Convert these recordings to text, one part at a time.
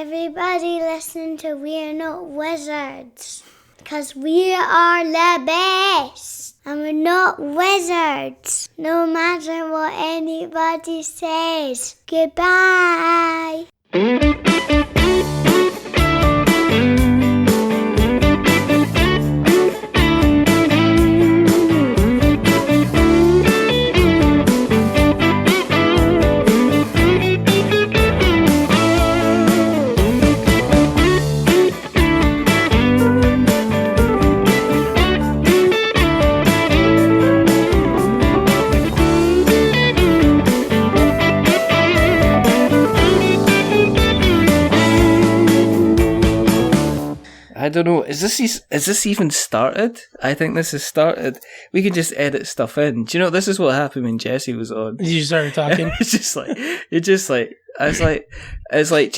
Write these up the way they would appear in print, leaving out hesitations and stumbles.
Everybody listen to We're Not Wizards. Because we are the best. And we're not wizards. No matter what anybody says. Goodbye. I don't know. Is this even started? I think this has started. We can just edit stuff in. Do you know this is what happened when Jesse was on? You started talking. It's like do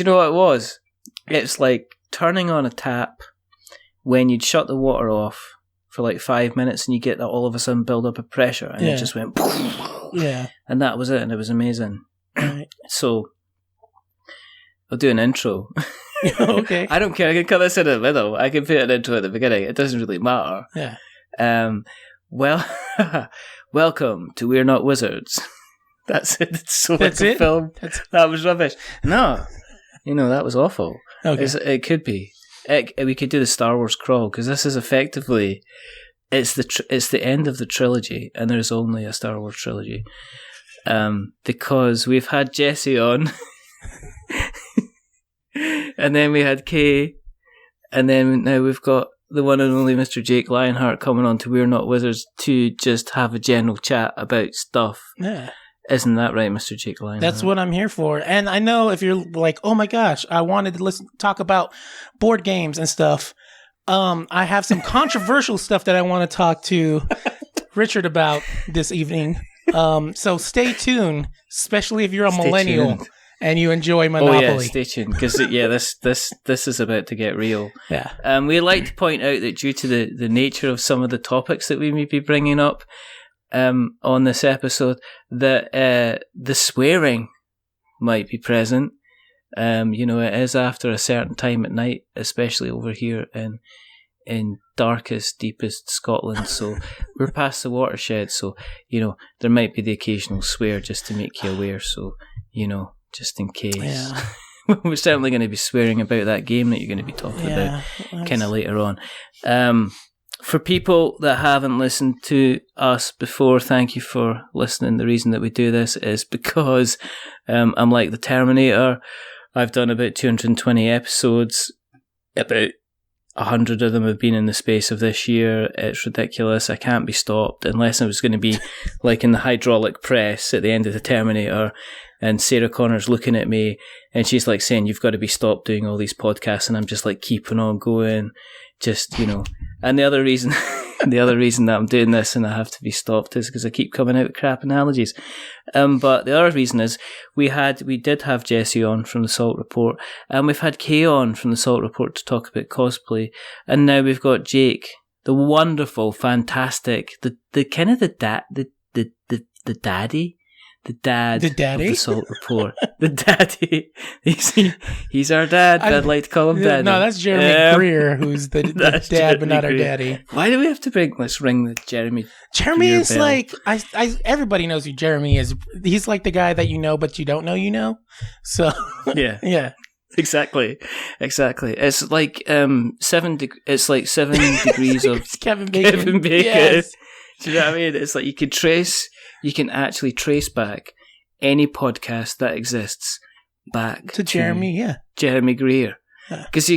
you know what it was? It's like turning on a tap when you'd shut the water off for like 5 minutes and you get that all of a sudden build up of pressure and it just went and that was it, and it was amazing. Right. So I'll do an intro. Okay. I don't care. I can cut this in the middle. I can put an intro at the beginning. It doesn't really matter. Yeah. Well, welcome to We're Not Wizards. That's it. It's so That's like a it? film. That was rubbish. No, that was awful. Okay. It could be. We could do the Star Wars crawl because this is effectively it's the end of the trilogy, and there's only a Star Wars trilogy. Because we've had Jesse on. And then we had Kay, and then now we've got the one and only Mr. Jake LionHeart coming on to We're Not Wizards to just have a general chat about stuff. Yeah. Isn't that right, Mr. Jake LionHeart? That's what I'm here for. And I know if you're like, oh my gosh, I wanted to talk about board games and stuff. I have some controversial stuff that I want to talk to Richard about this evening. So stay tuned, especially if you're a millennial. Tuned. And you enjoy Monopoly. Oh yeah, stay tuned, because this is about to get real. Yeah. We'd like to point out that due to the nature of some of the topics that we may be bringing up on this episode, that the swearing might be present. It is after a certain time at night, especially over here in darkest, deepest Scotland. So we're past the watershed. So there might be the occasional swear just to make you aware. So just in case. Yeah. We're certainly going to be swearing about that game that you're going to be talking about kind of later on. For people that haven't listened to us before, thank you for listening. The reason that we do this is because I'm like the Terminator. I've done about 220 episodes. About 100 of them have been in the space of this year. It's ridiculous. I can't be stopped unless I was going to be like in the hydraulic press at the end of the Terminator. And Sarah Connor's looking at me and she's like saying, you've got to be stopped doing all these podcasts. And I'm just like keeping on going, and the other reason that I'm doing this and I have to be stopped is because I keep coming out with crap analogies. But the other reason is we did have Jesse on from the Salt Report, and we've had Kay on from the Salt Report to talk about cosplay. And now we've got Jake, the wonderful, fantastic, the kind of the daddy. The daddy of the Salt Report. The daddy. He's our dad. I'd like to call him daddy. No, that's Jeremy Greer, who's the dad, Jeremy but not Greer. Our daddy. Why do we have to let's ring the Jeremy? Jeremy Greer is bell. Like, everybody knows who Jeremy is. He's like the guy that you know, but you don't know. So, yeah. Yeah. Exactly. It's like 7 degrees of Kevin Bacon. Yes. Do you know what I mean? It's like you can actually trace back any podcast that exists back to Jeremy, Jeremy Greer. Because do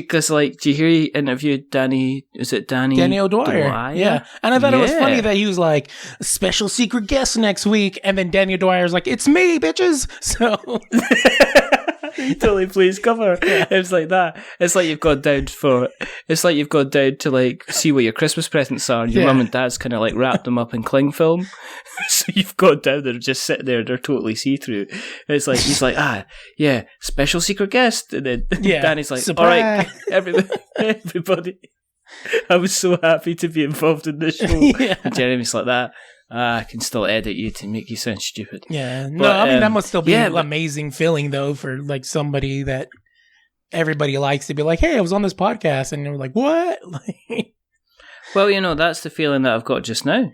you hear he interviewed Danny O'Dwyer? Yeah. And I thought it was funny that he was like, special secret guest next week, and then Danny O'Dwyer's like, it's me, bitches. So He totally plays cover. Yeah. It's like that. It's like you've gone down to like see what your Christmas presents are, and your mum and dad's kind of like wrapped them up in cling film. So you've gone down there, just sitting there, they're totally see through. It's like he's like, special secret guest, and then Danny's like, surprise. All right, everybody. I was so happy to be involved in this show. And Jeremy's like that. I can still edit you to make you sound stupid. Yeah. No, I mean, that must still be an amazing feeling, though, for like somebody that everybody likes to be like, hey, I was on this podcast. And you're like, what? Well, that's the feeling that I've got just now,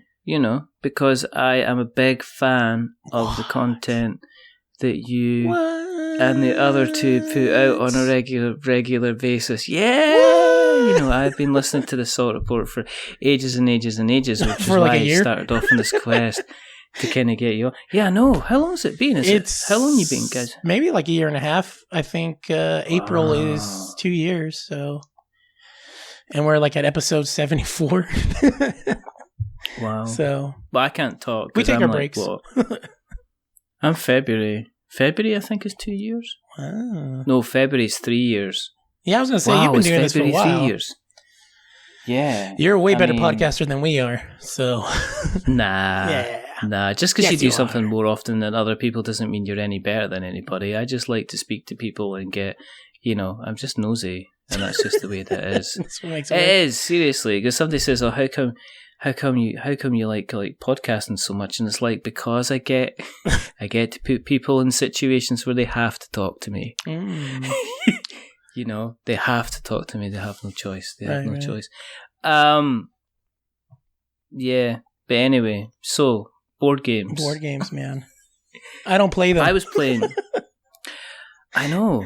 because I am a big fan of the content that you and the other two put out on a regular basis. Yeah! I've been listening to the Salt Report for ages and ages and ages, which is why I started off on this quest to kind of get you on. Yeah, I know. How long has it been? How long you been, guys? Maybe like a year and a half. I think April is 2 years, so... And we're like at episode 74. Wow. So... But I can't talk. We take our breaks. I'm February. February, I think, is 2 years. Wow. No, February's 3 years. Yeah, I was going to say, you've been doing this for a while. 3 years. Yeah. You're a way better podcaster than we are, so... Nah. Yeah. Nah, just because you do something more often than other people doesn't mean you're any better than anybody. I just like to speak to people and get, I'm just nosy, and that's just the way that is. That's what makes it is, seriously, because somebody says, "Oh, how come you like podcasting so much?" And it's like, because I get to put people in situations where they have to talk to me. They have to talk to me. They have no choice. They have no choice. Yeah, but anyway, so board games. Board games, man. I don't play them. I was playing. I know.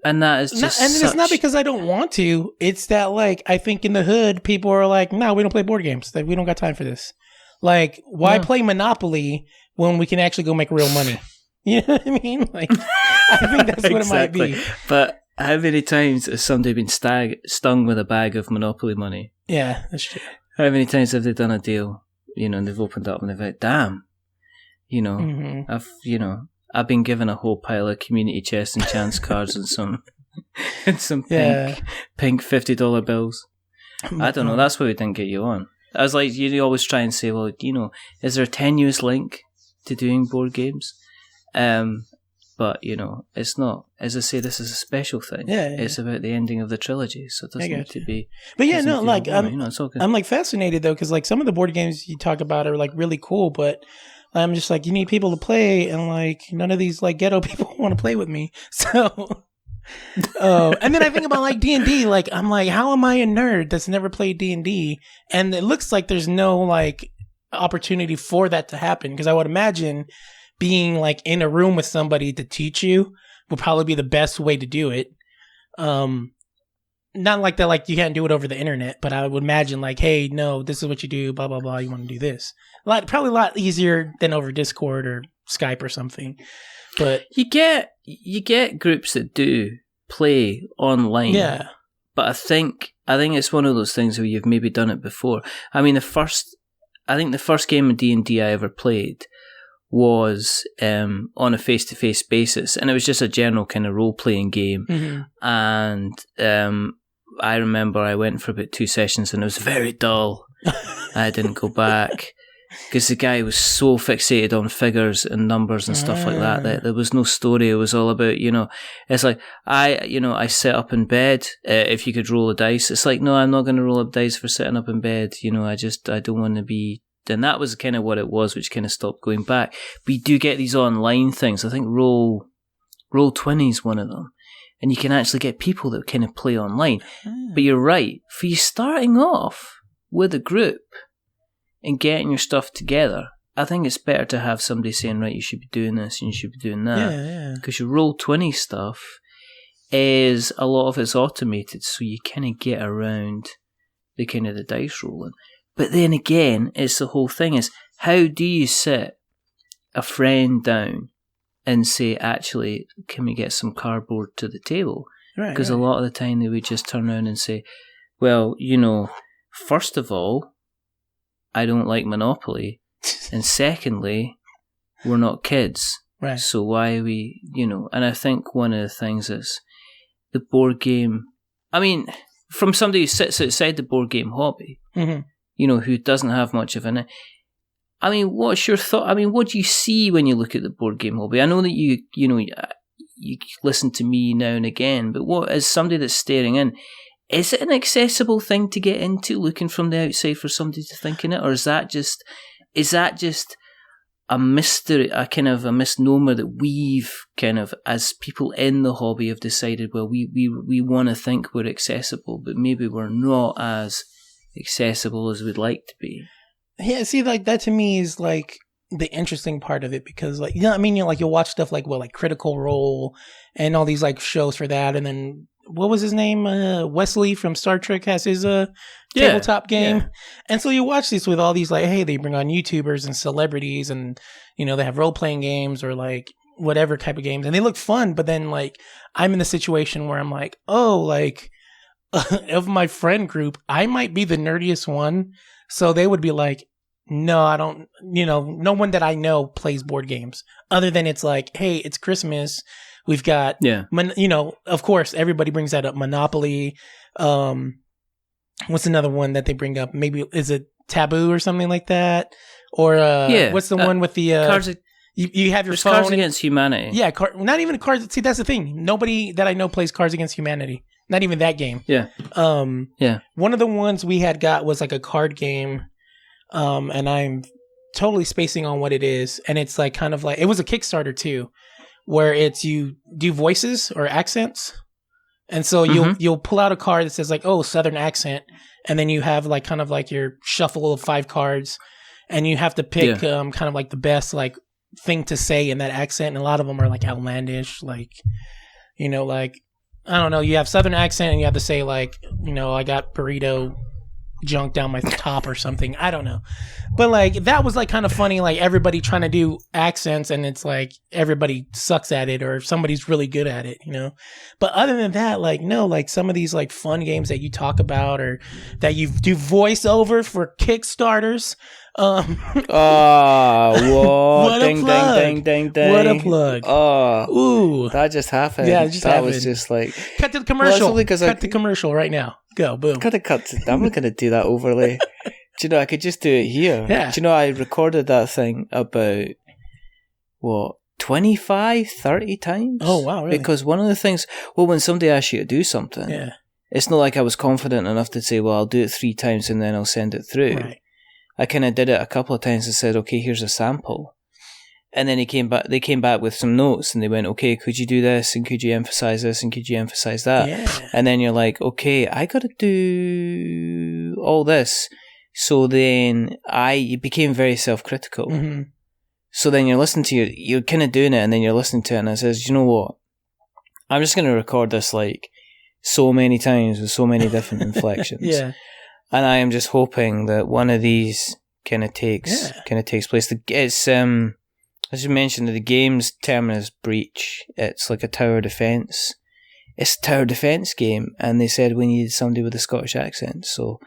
And that is just it's not because I don't want to. It's that, like, I think in the hood, people are like, no, we don't play board games. We don't got time for this. Like, why play Monopoly when we can actually go make real money? You know what I mean? Like, I think that's what it might be. But how many times has somebody been stung with a bag of Monopoly money? Yeah, that's true. How many times have they done a deal, and they've opened up and they've like, damn, I've been given a whole pile of community chest and chance cards and some pink $50 bills. I don't know. That's why we didn't get you on. I was like, you always try and say, well, is there a tenuous link to doing board games? But it's not. As I say, this is a special thing. Yeah. It's about the ending of the trilogy, so it doesn't need to be. But yeah, no, like it's all good. I'm like fascinated though, because like some of the board games you talk about are like really cool, but I'm just like, you need people to play, and like none of these like ghetto people want to play with me. So, and then I think about like D&D. Like I'm like, how am I a nerd that's never played D&D? And it looks like there's no like opportunity for that to happen, because I would imagine being like in a room with somebody to teach you would probably be the best way to do it. Not like that, like you can't do it over the internet, but I would imagine like, hey, no, this is what you do, blah, blah, blah. You want to do this. Probably a lot easier than over Discord or Skype or something. But you get groups that do play online. Yeah. But I think it's one of those things where you've maybe done it before. I mean, the first game of D&D I ever played was on a face-to-face basis, and it was just a general kind of role-playing game. Mm-hmm. And I remember I went for about 2 sessions and it was very dull. I didn't go back because the guy was so fixated on figures and numbers and stuff like that there was no story. It was all about, it's like I sit up in bed, if you could roll a dice. It's like, no, I'm not going to roll up dice for sitting up in bed. I don't want to be. And that was kind of what it was, which kind of stopped going back. But you do get these online things. I think Roll20 is one of them. And you can actually get people that kind of play online. But you're right. For you starting off with a group and getting your stuff together, I think it's better to have somebody saying, right, you should be doing this and you should be doing that. Yeah. Because your Roll20 stuff is, a lot of it's automated, so you kind of get around the kind of the dice rolling. But then again, it's the whole thing is, how do you sit a friend down and say, actually, can we get some cardboard to the table? Because a lot of the time they would just turn around and say, well, first of all, I don't like Monopoly. And secondly, we're not kids. Right. So why are we, and I think one of the things is the board game, I mean, from somebody who sits outside the board game hobby, mm-hmm. Who doesn't have much of an... I mean, what's your thought? I mean, what do you see when you look at the board game hobby? I know that you listen to me now and again, but what, as somebody that's staring in, is it an accessible thing to get into, looking from the outside for somebody to think in it, or is that just a mystery, a kind of a misnomer that we've kind of, as people in the hobby, have decided, well, we want to think we're accessible, but maybe we're not as accessible as we'd like to be. Yeah, see, like that to me is like the interesting part of it, because like, you know what I mean? You'll watch stuff like, well, like Critical Role and all these like shows for that, and then what was his name? Wesley from Star Trek has his tabletop game. Yeah. And so you watch this with all these like, hey, they bring on YouTubers and celebrities, and you know, they have role-playing games or like whatever type of games, and they look fun, but then like I'm in the situation where I'm like, oh, like of my friend group, I might be the nerdiest one. So they would be like, no, I don't, you know, no one that I know plays board games other than it's like, hey, it's Christmas. We've got, you know, of course, everybody brings that up. Monopoly. What's another one that they bring up? Maybe, is it Taboo or something like that? Or what's the one with the Cards? You have your phone. Cards Against Humanity. Yeah, not even Cards. See, that's the thing. Nobody that I know plays Cards Against Humanity. Not even that game. Yeah. One of the ones we had got was like a card game, and I'm totally spacing on what it is. And it's like kind of like, it was a Kickstarter too, where it's you do voices or accents. And so you'll pull out a card that says like, oh, Southern accent. And then you have like kind of like your shuffle of 5 cards, and you have to pick kind of like the best like thing to say in that accent. And a lot of them are like outlandish, like, you know, like, I don't know, you have Southern accent and you have to say like, you know, I got burrito junk down my top or something. I don't know. But like, that was like kind of funny, like everybody trying to do accents, and it's like everybody sucks at it, or somebody's really good at it, you know? But other than that, like, no, like some of these like fun games that you talk about, or that you do voiceover for Kickstarters. Whoa. What ding, a plug. ding, ding, ding. What a plug. Oh. Ooh. That just happened. Yeah, it just happened. That was just like... Cut to the commercial. Cut the commercial right now. Go, boom. I'm not going to do that overlay. Do you know, I could just do it here. Yeah. Do you know, I recorded that thing about, 25, 30 times? Oh, wow, really? Because one of the things, when somebody asks you to do something, it's not like I was confident enough to say, well, I'll do it 3 times and then I'll send it through. Right. I kind of did it a couple of times and said, okay, here's a sample. And then they came back with some notes, and they went, okay, could you do this, and could you emphasize this, and could you emphasize that? Yeah. And then you're like, okay, I got to do all this. So then you became very self-critical. Mm-hmm. So then you're listening to you're kind of doing it, and then you're listening to it, and it says, you know what? I'm just going to record this like so many times with so many different inflections. Yeah. And I am just hoping that one of these kind of takes place. It's as you mentioned, the game's terminus breach. It's like a tower defense. It's a tower defense game, and they said we needed somebody with a Scottish accent, so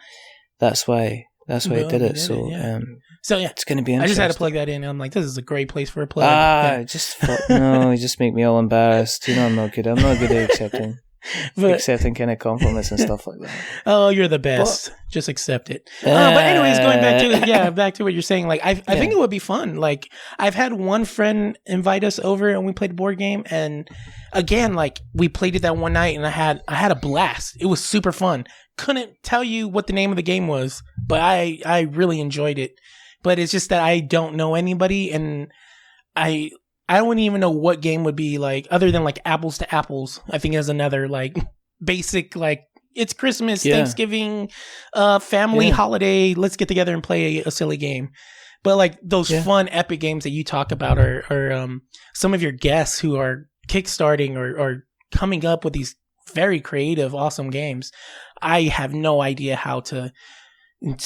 that's why I did it. So it's going to be interesting. I just had to plug that in. I'm like, this is a great place for a plug. No, you just make me all embarrassed. You know, I'm not good at accepting. Accepting kind of compliments and stuff like that. Oh, you're the best. Just accept it. But anyways, going back to what you're saying. Like, I think it would be fun. Like, I've had one friend invite us over, and we played a board game. And again, like, we played it that one night, and I had a blast. It was super fun. Couldn't tell you what the name of the game was, but I really enjoyed it. But it's just that I don't know anybody, and I wouldn't even know what game would be like, other than like Apples to Apples. I think is another like basic, like, it's Christmas, Thanksgiving, family holiday. Let's get together and play a silly game. But like those fun epic games that you talk about are some of your guests who are kickstarting or coming up with these very creative, awesome games. I have no idea how to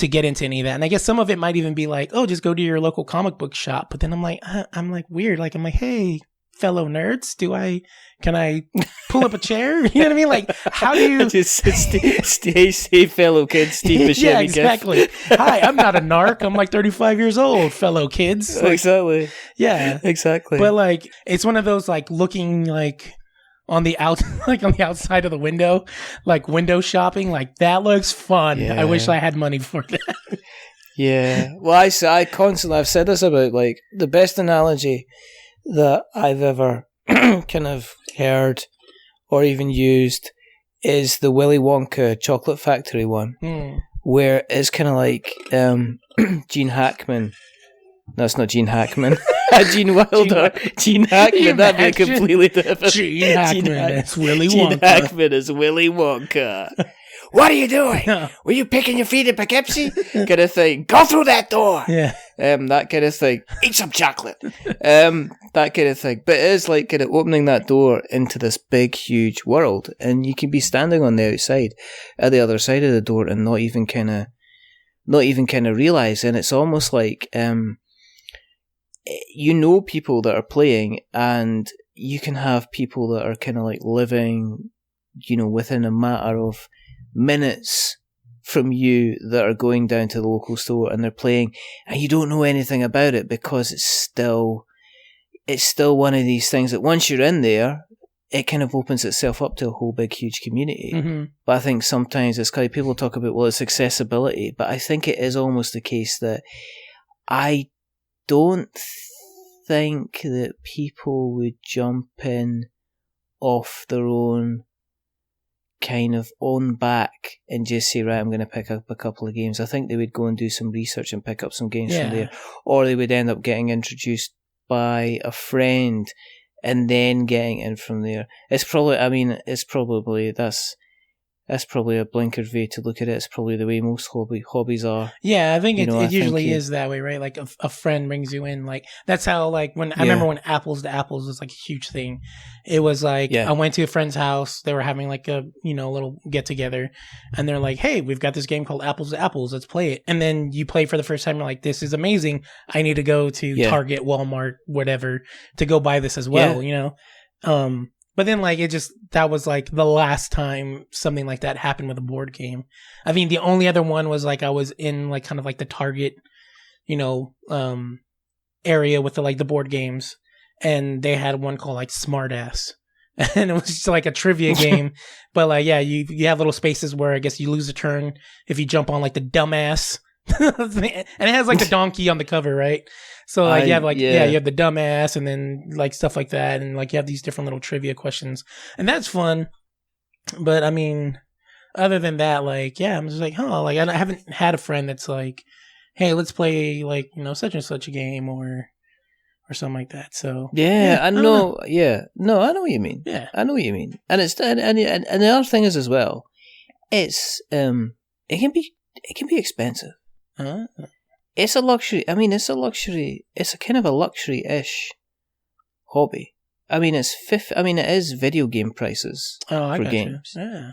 get into any of that. And I guess some of it might even be like, oh, just go to your local comic book shop. But then I'm like weird. Like, I'm like, hey, fellow nerds, can I pull up a chair? You know what I mean? Like, how do you just stay fellow kids, Steve Buscemi? Yeah, exactly. Hi, I'm not a narc. I'm like 35 years old, fellow kids. Like, exactly. Yeah. Exactly. But like, it's one of those like looking like on the outside of the window, like window shopping, like that looks fun. Yeah. I wish I had money for that. Yeah. Well, I've said this about like the best analogy that I've ever kind of heard or even used is the Willy Wonka Chocolate Factory one, where it's kind of like Gene Hackman No, it's not Gene Hackman. Gene Wilder. Gene Hackman. That'd be a completely different. Gene Hackman as Willy Wonka. Gene Hackman as Willy Wonka. What are you doing? Were you picking your feet in Poughkeepsie? Kind of thing. Go through that door. Yeah. That kind of thing. Eat some chocolate. That kind of thing. But it is like kind of opening that door into this big, huge world, and you can be standing on the outside, at the other side of the door, and not even kind of realize. And it's almost like people that are playing, and you can have people that are kind of like living, within a matter of minutes from you, that are going down to the local store and they're playing, and you don't know anything about it, because it's still one of these things that once you're in there, it kind of opens itself up to a whole big huge community. Mm-hmm. But I think sometimes it's kind of, people talk about, well, it's accessibility, but I think it is almost the case that I don't think that people would jump in off their own kind of own back and just say, right, I'm going to pick up a couple of games. I think they would go and do some research and pick up some games from there, or they would end up getting introduced by a friend and then getting in from there. That's probably a blinkered way to look at it. It's probably the way most hobbies are. Yeah, I think it usually is that way, right? Like a friend brings you in. Like that's how, like, I remember when Apples to Apples was like a huge thing. It was like, I went to a friend's house. They were having like a, little get together, and they're like, hey, we've got this game called Apples to Apples. Let's play it. And then you play for the first time. You're like, this is amazing. I need to go to Target, Walmart, whatever, to go buy this as well, But then, like, that was, like, the last time something like that happened with a board game. I mean, the only other one was, like, I was in, like, kind of like the Target, area with the board games. And they had one called, like, Smartass. And it was just, like, a trivia game. But, like, you have little spaces where I guess you lose a turn if you jump on, like, the dumbass. And it has, like, the donkey on the cover, right? So, like, you have the dumbass and then, like, stuff like that. And, like, you have these different little trivia questions. And that's fun. But, I mean, other than that, like, I'm just like, like, I haven't had a friend that's like, hey, let's play, like, such and such a game or something like that. So, I know. No, I know what you mean. Yeah. I know what you mean. And it's, and the other thing is as well, it's, it can be expensive. Huh? It's a luxury. I mean, it's a kind of a luxury-ish hobby. I mean, it is video game prices for games. Yeah.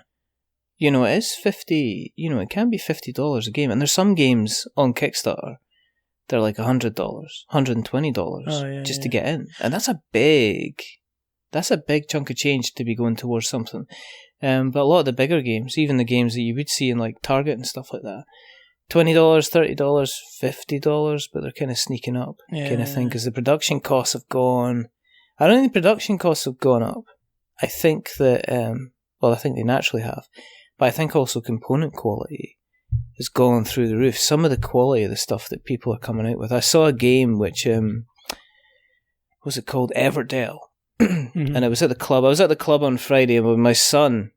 It is 50. It can be $50 a game, and there's some games on Kickstarter they're like $100, $120 just to get in, and that's a big chunk of change to be going towards something. But a lot of the bigger games, even the games that you would see in like Target and stuff like that, $20, $30, $50, but they're kind of sneaking up, kind of thing, because the production costs have gone. I don't think the production costs have gone up. I think that, I think they naturally have, but I think also component quality has gone through the roof. Some of the quality of the stuff that people are coming out with. I saw a game which, what was it called? Everdell. Mm-hmm. And I was at the club. I was at the club on Friday with my son.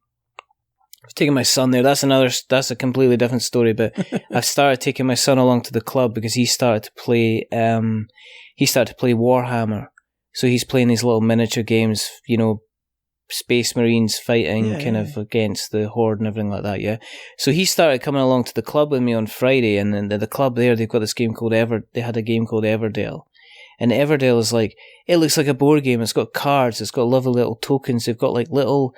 I was taking my son there. That's a completely different story, but I've started taking my son along to the club because he started to play Warhammer. So he's playing these little miniature games, Space Marines fighting kind of against the Horde and everything like that, So he started coming along to the club with me on Friday, and then the club there, they've got this game called they had a game called Everdell. And Everdell is like, it looks like a board game. It's got cards, it's got lovely little tokens, they've got like little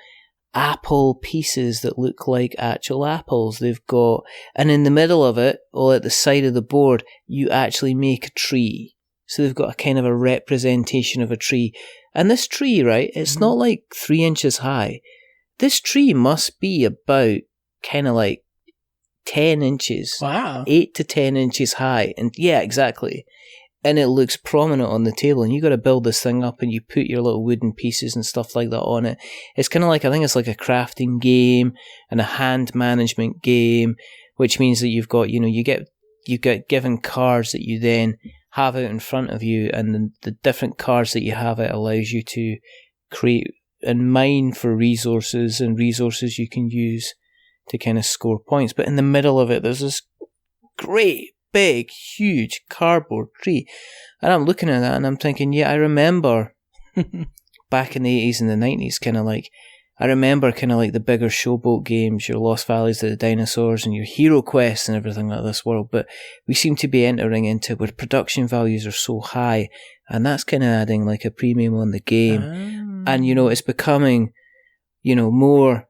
apple pieces that look like actual apples. They've got, and in the middle of it, or at the side of the board, you actually make a tree. So they've got a kind of a representation of a tree. And this tree, right, it's not like 3 inches high. This tree must be about kind of like 10 inches. Wow. 8 to 10 inches high. And yeah, exactly. And it looks prominent on the table. And you got to build this thing up and you put your little wooden pieces and stuff like that on it. It's kind of like, I think it's like a crafting game and a hand management game, which means that you've got, you get given cards that you then have out in front of you, and the different cards that you have, it allows you to create and mine for resources, and resources you can use to kind of score points. But in the middle of it, there's this great big, huge cardboard tree. And I'm looking at that and I'm thinking, yeah, I remember back in the 80s and the 90s, kind of like, I remember kind of like the bigger showboat games, your Lost Valleys of the Dinosaurs and your Hero Quest and everything like this world. But we seem to be entering into where production values are so high, and that's kind of adding like a premium on the game. And, you know, it's becoming, you know, more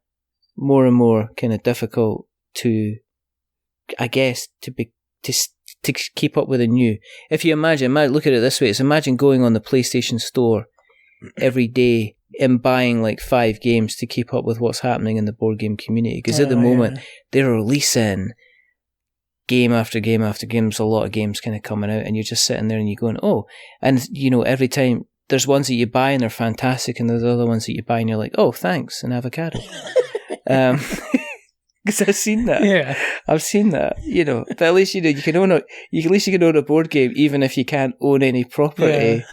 and more kind of difficult to, I guess, to keep up with the new. If you imagine, look at it this way, it's imagine going on the PlayStation Store every day and buying like 5 games to keep up with what's happening in the board game community. Because at the moment, they're releasing game after game after game. There's a lot of games kind of coming out, and you're just sitting there and you're going, oh. And, you know, every time, there's ones that you buy and they're fantastic, and there's other ones that you buy and you're like, oh, thanks, an avocado. Because I've seen that. Yeah, I've seen that. You know, but at least you know you can own a board game even if you can't own any property.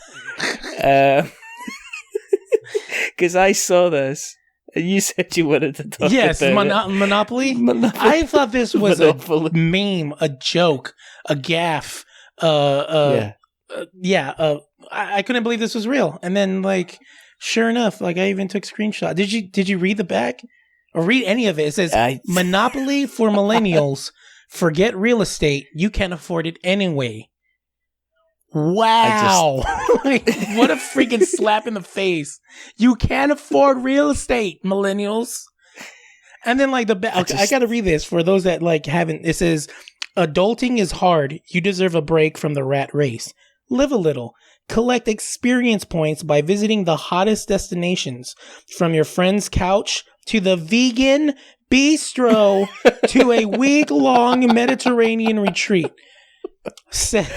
Because I saw this, and you said you wanted to talk about it. Monopoly? I thought this was a meme, a joke, a gaffe. I couldn't believe this was real. And then, like, sure enough, like, I even took a screenshot. Did you read the back? Or read any of it? It says, Monopoly for millennials. Forget real estate. You can't afford it anyway. Wow. Like, what a freaking slap in the face. You can't afford real estate, millennials. And then like I gotta read this for those that like haven't. It says, adulting is hard. You deserve a break from the rat race. Live a little. Collect experience points by visiting the hottest destinations. From your friend's couch to the vegan bistro to a week-long Mediterranean retreat. Set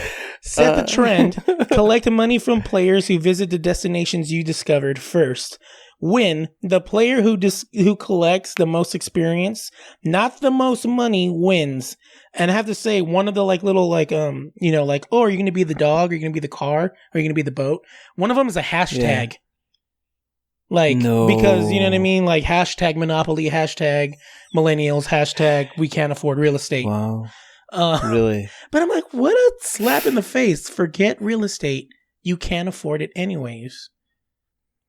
the trend. Collect money from players who visit the destinations you discovered first. Win. The player who collects the most experience, not the most money, wins. And I have to say, one of the like little like you know, like, oh, are you going to be the dog? Are you going to be the car? Are you going to be the boat? One of them is a hashtag. Yeah. Like, no. Because, you know what I mean? Like, hashtag Monopoly, hashtag millennials, hashtag we can't afford real estate. Wow. Really? But I'm like, what a slap in the face. Forget real estate. You can't afford it anyways.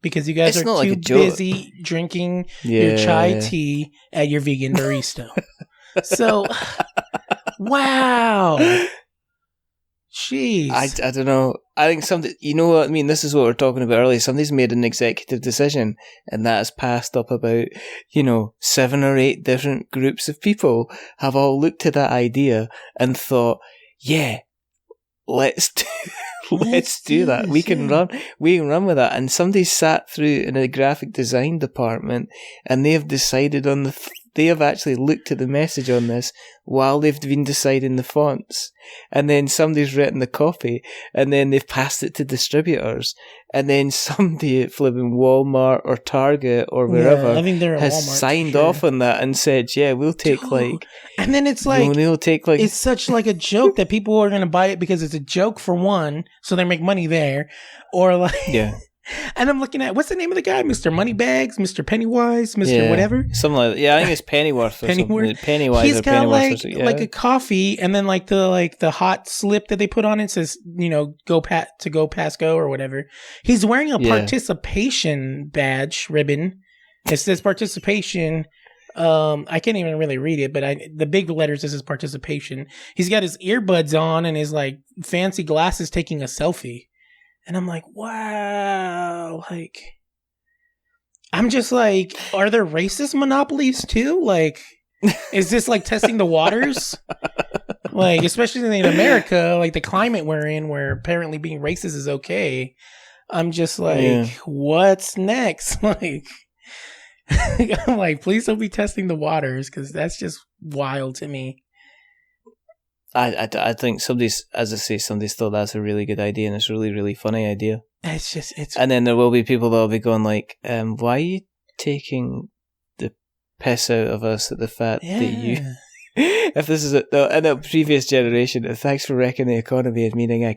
Because you guys are too busy drinking your chai tea at your vegan barista. So, wow. Jeez. I don't know. I think you know what I mean? This is what we were talking about earlier. Somebody's made an executive decision, and that has passed up about, 7 or 8 different groups of people have all looked at that idea and thought, yeah, let's do that. We can run with that. And somebody sat through in a graphic design department, and they have decided on they have actually looked at the message on this while they've been deciding the fonts. And then somebody's written the copy, and then they've passed it to distributors. And then somebody at flipping Walmart or Target or wherever has Walmart, signed off on that and said, yeah, we'll take and then it's like, it's such like a joke that people are going to buy it because it's a joke for one, so they make money there. Or like, yeah. And I'm looking at, what's the name of the guy? Mr. Moneybags, Mr. Pennywise, Mr. whatever? Something like that. Yeah, I think it's Pennyworth or something. Pennywise. He's got like a coffee, and then like the hot slip that they put on it says, go past go or whatever. He's wearing a participation badge ribbon. It says participation. I can't even really read it, but the big letters says participation. He's got his earbuds on and his like fancy glasses taking a selfie. And I'm like, wow, like, I'm just like, are there racist monopolies too? Like, is this like testing the waters? Like, especially in America, like the climate we're in, where apparently being racist is okay. I'm just like, what's next? Like, I'm like, please don't be testing the waters, because that's just wild to me. I think somebody thought that's a really good idea, and it's a really, really funny idea. And then there will be people that will be going like, why are you taking the piss out of us at the fact that you, if this is in a previous generation, thanks for wrecking the economy and meaning I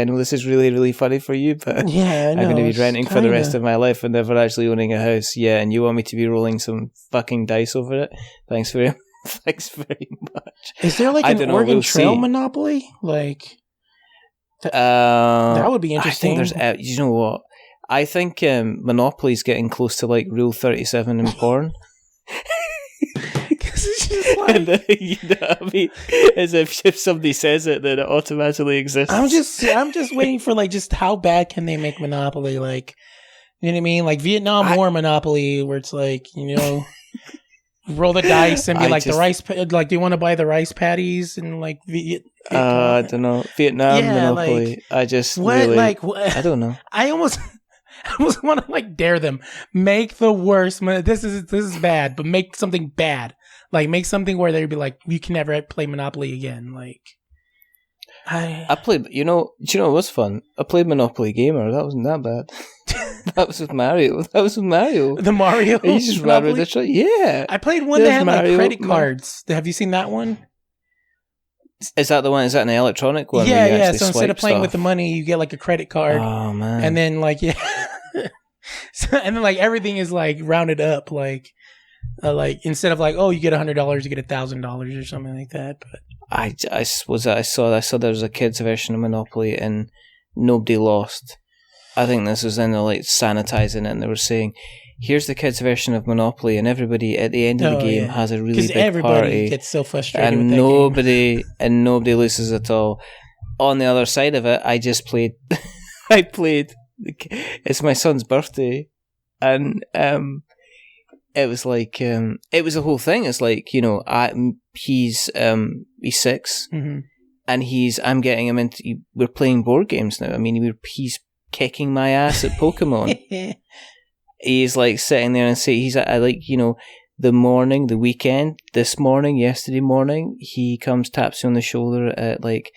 know this is really, really funny for you, but I'm going to be renting for the rest of my life and never actually owning a house. Yeah, and you want me to be rolling some fucking dice over it? Thanks very much. Thanks very much. Is there like an Oregon Trail Monopoly? Like that would be interesting. I think there's. You know what? I think Monopoly's getting close to like Rule 37 in porn. It's just like, you know what I mean? As if somebody says it, then it automatically exists. I'm just waiting for like just how bad can they make Monopoly? Like, you know what I mean? Like Vietnam War Monopoly, where it's like, you know, roll the dice and be the rice. Like, do you want to buy the rice patties and like I don't know, Vietnam Monopoly. Like, I just really, I don't know. I almost want to like dare them. Make the worst. This is bad, but make something bad. Like make something where they'd be like, you can never play Monopoly again. Like I The Mario. You just ran around the track. Yeah. I played one that had like credit cards. Have you seen that one? Is that the one? Is that an electronic one? Yeah. So instead of playing with the money, you get like a credit card. Oh man! And then like and then like everything is like rounded up. Like instead of like you get $100, you get $1,000 or something like that. But I saw there was a kids version of Monopoly and nobody lost. I think this was in the like sanitizing it, and they were saying, here's the kids version of Monopoly, and everybody at the end of the game has a really big everybody party. Gets so frustrated and with that game. nobody loses at all. On the other side of it, I just played. It's my son's birthday, and it was like it was a whole thing. It's like, you know, he's 6, mm-hmm. and I'm getting him into. We're playing board games now. I mean, he's kicking my ass at Pokemon. He's like sitting there and he's like, you know, the weekend, yesterday morning, he taps me on the shoulder at like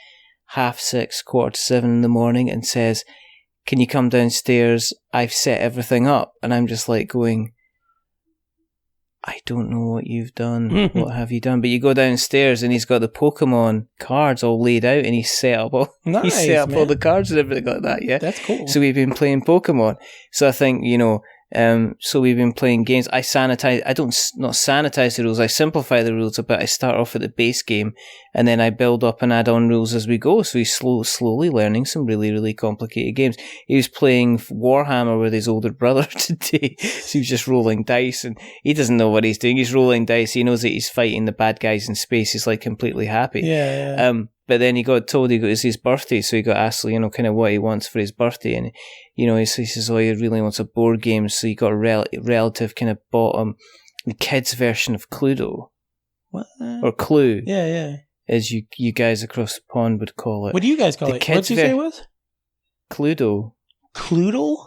6:30, 6:45 in the morning and says, can you come downstairs? I've set everything up. And I'm just like going, I don't know what you've done. What have you done? But you go downstairs and he's got the Pokemon cards all laid out, and he's set up all all the cards and everything like that. Yeah, that's cool. So we've been playing Pokemon. So I think, you know, so we've been playing games. I not sanitize the rules. I simplify the rules a bit. I start off at the base game, and then I build up and add on rules as we go. So he's slowly learning some really, really complicated games. He was playing Warhammer with his older brother today. So he was just rolling dice, and he doesn't know what he's doing. He's rolling dice. He knows that he's fighting the bad guys in space. He's like completely happy. Yeah. But then he got told it was his birthday, so he got asked, you know, kind of what he wants for his birthday, and you know, he says, he really wants a board game, so he got a relative kind of bought him the kids' version of Cluedo. What? Or Clue. Yeah. As you guys across the pond would call it. What do you guys call it? What did you say it was? Cluedo. Cluedo?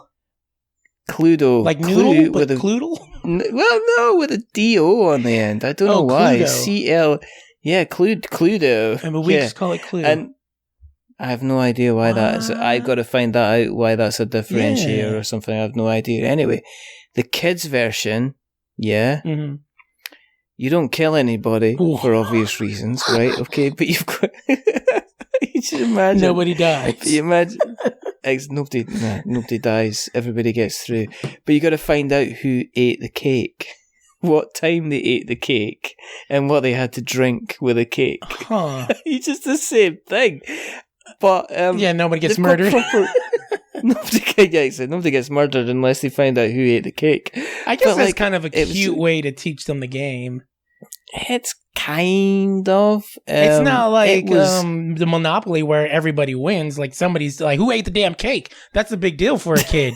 Cluedo. Like noodle, but Cluedo? Well, no, with a D-O on the end. I don't know why. Cluedo. C-L... Yeah, Cluedo. And we just call it Cluedo. And I have no idea why that is. I've got to find that out, why that's a differentiator or something. I have no idea. Anyway, the kids' version, mm-hmm. You don't kill anybody for obvious reasons, right? Okay, but you've got... you should imagine... Nobody dies. You imagine... nobody dies. Everybody gets through. But you got to find out who ate the cake. What time they ate the cake, and what they had to drink with the cake. Huh. It's just the same thing. But nobody gets murdered. Nobody gets murdered unless they find out who ate the cake. I guess that's kind of a cute way to teach them the game. It's kind of. It's not like the Monopoly where everybody wins. Like somebody's like, who ate the damn cake? That's a big deal for a kid.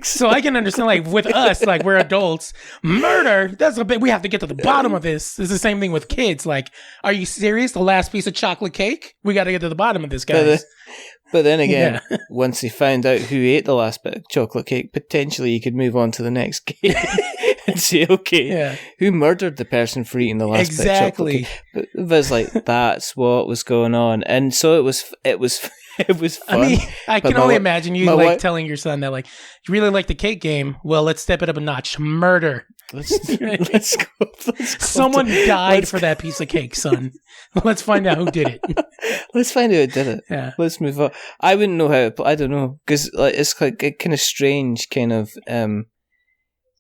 So I can understand, like, with us, like, we're adults, murder, that's a bit, we have to get to the bottom of this. It's the same thing with kids. Like, are you serious? The last piece of chocolate cake? We got to get to the bottom of this, guys. But then again, once they found out who ate the last bit of chocolate cake, potentially you could move on to the next game and say, okay, who murdered the person for eating the last bit of chocolate cake? But it was like, that's what was going on. And so it was fun. I mean, I can only imagine you like telling your son that, like, you really like the cake game. Well, let's step it up a notch. Murder. Let's go. Someone died for that piece of cake, son. Let's find out who did it. Let's find out who did it. Yeah. Let's move on. I wouldn't know how, but I don't know, because like, it's like kind of strange, kind of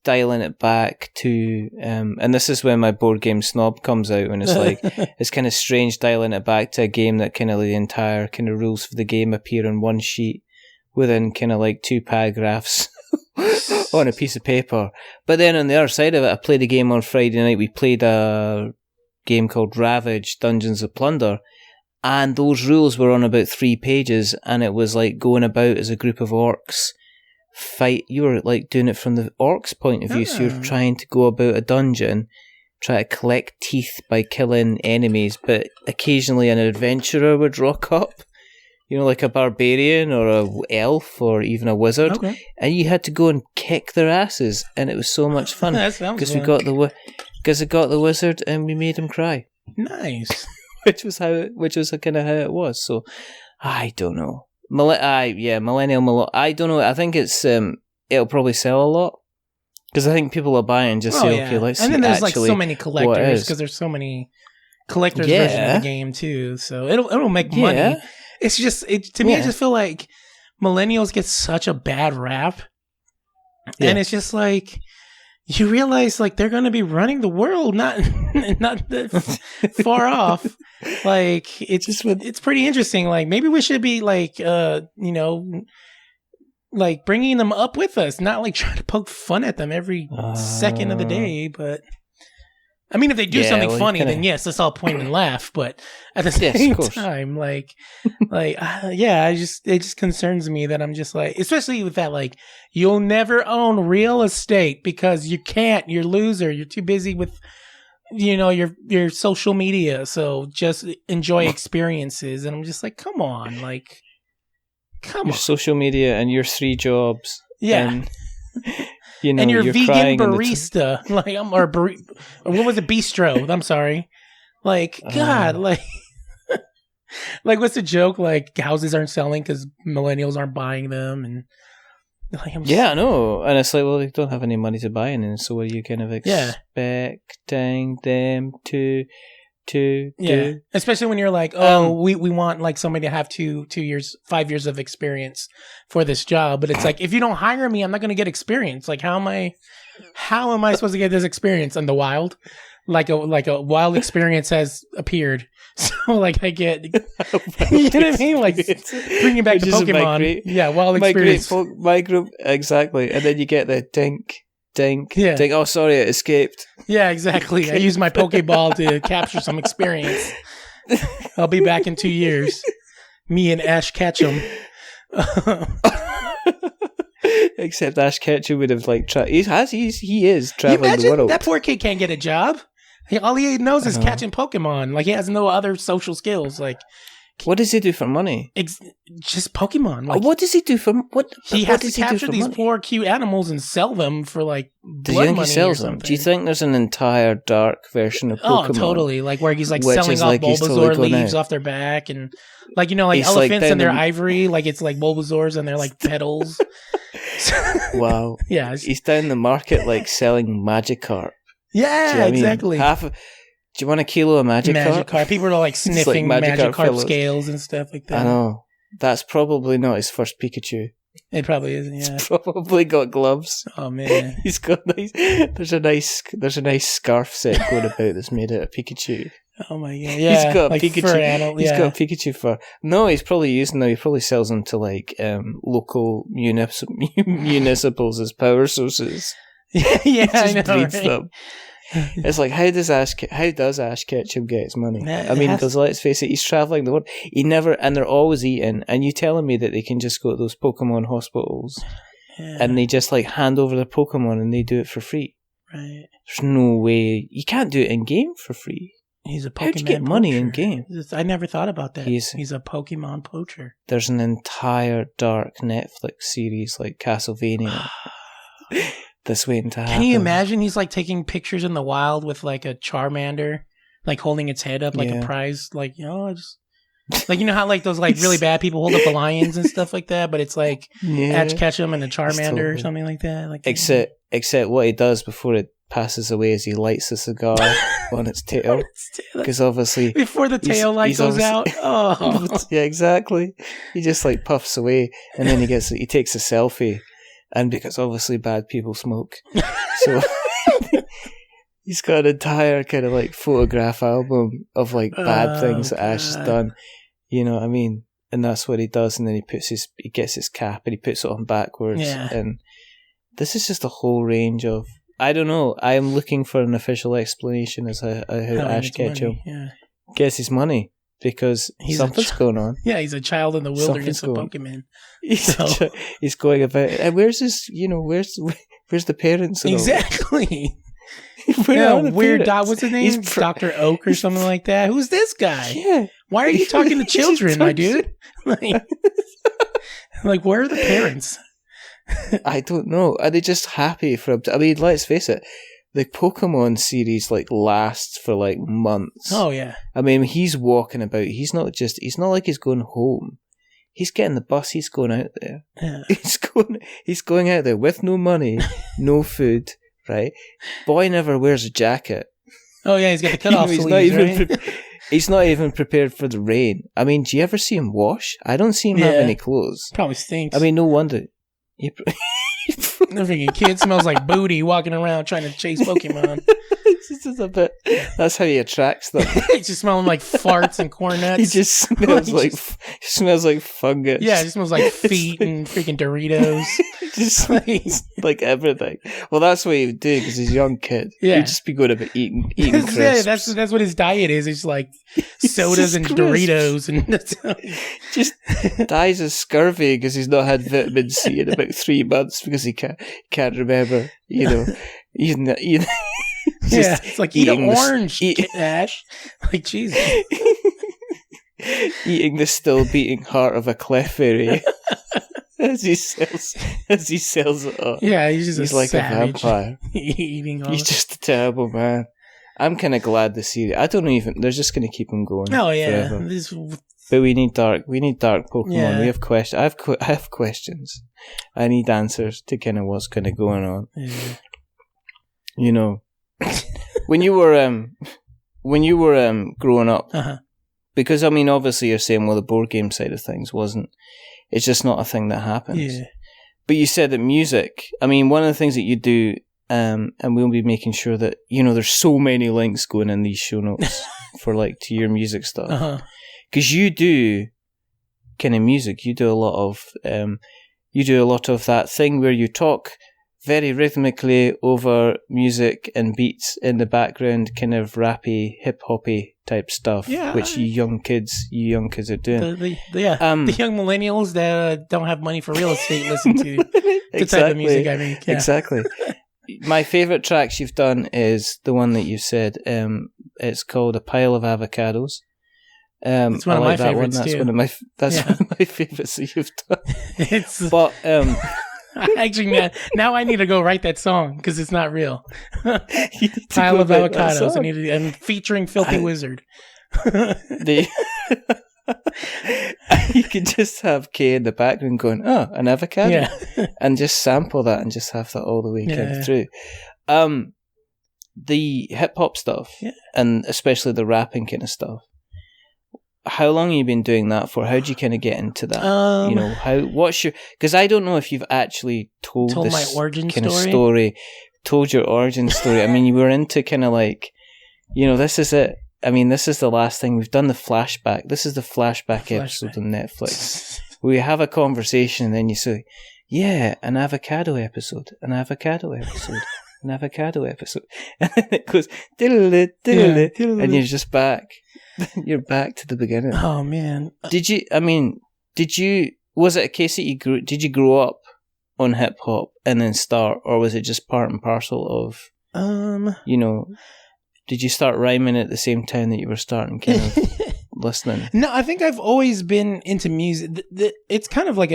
dialing it back to, and this is when my board game snob comes out, when it's like, it's kind of strange dialing it back to a game that kind of the entire kind of rules for the game appear on one sheet within kind of like 2 paragraphs on a piece of paper. But then on the other side of it, I played a game on Friday night. We played a game called Ravage Dungeons of Plunder, and those rules were on about 3 pages, and it was like going about as a group of orcs fight. You were like doing it from the orcs' point of view, so you're trying to go about a dungeon, try to collect teeth by killing enemies, but occasionally an adventurer would rock up, you know, like a barbarian or a elf or even a wizard, and you had to go and kick their asses, and it was so much fun because we got the wizard and we made him cry. Nice. which was kind of how it was. So I don't know. Millennial. I don't know. I think it's it'll probably sell a lot because I think people are buying just say, okay, let's see. And then there's like so many collectors because there's so many collectors versions of the game too. So it'll make money. It's just to me. I just feel like millennials get such a bad rap, and it's just like you realize like they're going to be running the world, not that far off. Like it's pretty interesting. Like maybe we should be like like bringing them up with us, not like trying to poke fun at them every second of the day. But I mean, if they do something funny, then yes, let's all point and laugh. But at the same time, it just concerns me that I'm just like, especially with that, like, you'll never own real estate because you can't. You're a loser. You're too busy with, your social media. So just enjoy experiences. And I'm just like, come on, your social media and your 3 jobs. Yeah. And, and your vegan barista, what was it, bistro? I'm sorry. God, what's the joke? Like, houses aren't selling because millennials aren't buying them, and I know. And it's like, well, they don't have any money to buy anything, so what are you kind of expecting them to do? Especially when you're like, we want like somebody to have 5 years of experience for this job, but it's like, if you don't hire me, I'm not going to get experience. Like, how am I supposed to get this experience in the wild? Like a wild experience has appeared, so like I get, you know what I mean? Like bringing back to Pokemon, wild experience. My group exactly, and then you get the dink. Oh, sorry, it escaped. Yeah, exactly. I used my Pokeball to capture some experience. I'll be back in 2 years. Me and Ash Ketchum. Except Ash Ketchum would have he is traveling the world. That poor kid can't get a job. All he knows is catching Pokemon. Like, he has no other social skills. Like, what does he do for money? Just Pokemon. Like, what does he do for what? He has to capture these poor, cute animals and sell them for like blood money or something. Do you think there's an entire dark version of Pokemon? Oh, totally. Like where he's like selling off Bulbasaur leaves off their back, and like elephants and their ivory. Like it's like Bulbasaurs and they're like petals. Wow. Yeah. He's down the market like selling Magikarp. Yeah, exactly. Do you want a kilo of Magikarp? People are like sniffing Magikarp scales and stuff like that. I know. That's probably not his first Pikachu. It probably isn't. Yeah. He's probably got gloves. Oh man, he's got nice. There's a nice scarf set going about that's made out of Pikachu. Oh my god! Yeah, he's got a Pikachu. He's got a Pikachu fur. No, he's probably using them. He probably sells them to like local municipals as power sources. Yeah, I know, breeds right? them. It's like, how does Ash Ketchum get his money? I mean, because let's face it, he's traveling the world. And they're always eating. And you telling me that they can just go to those Pokemon hospitals and they just like hand over their Pokemon and they do it for free? Right. There's no way you can't do it in game for free. He's a Pokemon. How'd you get money in game? I never thought about that. He's a Pokemon poacher. There's an entire dark Netflix series like Castlevania. That's waiting to happen. Can you imagine he's like taking pictures in the wild with like a Charmander, like holding its head up like a prize, like, just like, how like those like really bad people hold up the lions and stuff like that, but it's like Ash Ketchum and a Charmander or something like that. Like except what he does before it passes away is he lights a cigar on its tail, because obviously before the tail light goes out. Oh yeah, exactly. He just like puffs away and then he takes a selfie. And because obviously bad people smoke. So he's got an entire kind of like photograph album of like bad things that Ash has done. You know what I mean? And that's what he does. And then he gets his cap and he puts it on backwards. Yeah. And this is just a whole range of, I don't know. I am looking for an official explanation as how Ash Ketchum gets his money, because something's going on. Yeah, he's a child in the wilderness of Pokemon. He's going about, and where's his? Where's the parents? And exactly. Weird. What's his name? Dr. Oak or something like that. Who's this guy? Yeah. Why are you talking to children, my dude? Like, where are the parents? I don't know. Are they just happy for him? I mean, let's face it. The Pokemon series lasts for months. Oh yeah. I mean, he's walking about. He's not like he's going home. He's getting the bus. He's going out there. Yeah. He's going out there with no money, no food. Right? Boy never wears a jacket. Oh yeah, he's got the cutoff sleeves. He's not even prepared for the rain. I mean, do you ever see him wash? I don't see him have any clothes. Probably stinks. I mean, no wonder. No freaking kid smells like booty walking around trying to chase Pokemon. It's just a bit. That's how he attracts them. He's just smelling like farts and corn nuts. He just smells like fungus. Yeah, he smells like feet and freaking Doritos. Just like everything. Well, that's what he would do because he's a young kid. Yeah, he'd just be good about eating crisps. Yeah, that's what his diet is. It's like sodas and crisps. Doritos, and just dies of scurvy because he's not had vitamin C in about 3 months because he can't remember. Eating. Yeah, it's like eat an orange, Ash. Like Jesus. Eating the still beating heart of a Clefairy as he sells it up. Yeah, he's like savage. A vampire. Eating all he's just a terrible man. I'm kind of glad the series. I don't even. They're just going to keep him going. Oh yeah, but we need dark Pokemon. Yeah. We have questions. I have questions. I need answers to kind of what's kind of going on. Yeah. When you were growing up, because I mean, obviously you're saying, well, the board game side of things it's just not a thing that happens. Yeah. But you said that music, I mean, one of the things that you do, and we'll be making sure that, there's so many links going in these show notes for to your music stuff. Because you do kind of music, you do a lot of that thing where you talk very rhythmically over music and beats in the background, kind of rappy, hip-hoppy type stuff, which you young kids are doing. The young millennials that don't have money for real estate listen to the type of music I make. Yeah. Exactly. My favourite tracks you've done is the one that you said. It's called A Pile of Avocados. It's one of my favorites too. One of my favourites that you've done. Actually, now I need to go write that song because it's not real. Pile of avocados. I'm featuring Filthy Wizard. You could just have Kay in the background going, "Oh, an avocado," and just sample that and just have that all the way through. The hip hop stuff, and especially the rapping kind of stuff. How long have you been doing that for? How do you kind of get into that? What's your? Because I don't know if you've actually told this my origin kind of story. Told your origin story. I mean, you were into kind of this is it. I mean, this is the last thing we've done. The flashback. This is the flashback episode on Netflix. We have a conversation, and then you say, "Yeah, an avocado episode, an avocado episode." An avocado episode, and then it goes and you're just back. You're back to the beginning. Oh man! Was it a case that did you grow up on hip hop and then start, or was it just part and parcel of? Did you start rhyming at the same time that you were starting kind of listening? No, I think I've always been into music. It's kind of like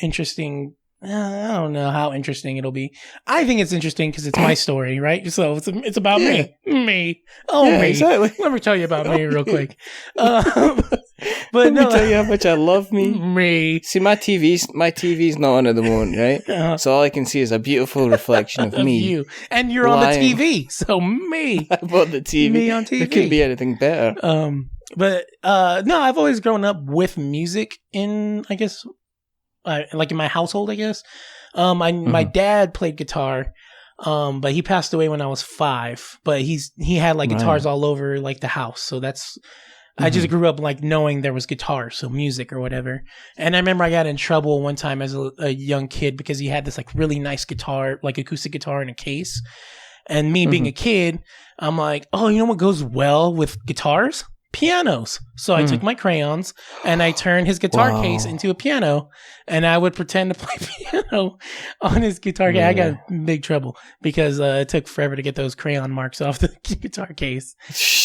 interesting. I don't know how interesting it'll be. I think it's interesting because it's my story, right? So it's about me. Me. Oh, me. Exactly. Let me tell you about me real quick. But let me tell you how much I love me. Me. See, my TV's not on at the moment, right? So all I can see is a beautiful reflection of me. You. And you're lying on the TV, so me. I'm on the TV. Me on TV. There couldn't be anything better. But no, I've always grown up with music in, I guess... in my household, I guess. My dad played guitar. But he passed away when I was 5. But he had like guitars all over like the house. So that's I just grew up like knowing there was guitar, so music or whatever. And I remember I got in trouble one time as a young kid because he had this like really nice guitar, like acoustic guitar in a case. And me being a kid, I'm like, oh, you know what goes well with guitars? Pianos. So I took my crayons and I turned his guitar case into a piano, and I would pretend to play piano on his guitar case. I got in big trouble because it took forever to get those crayon marks off the guitar case.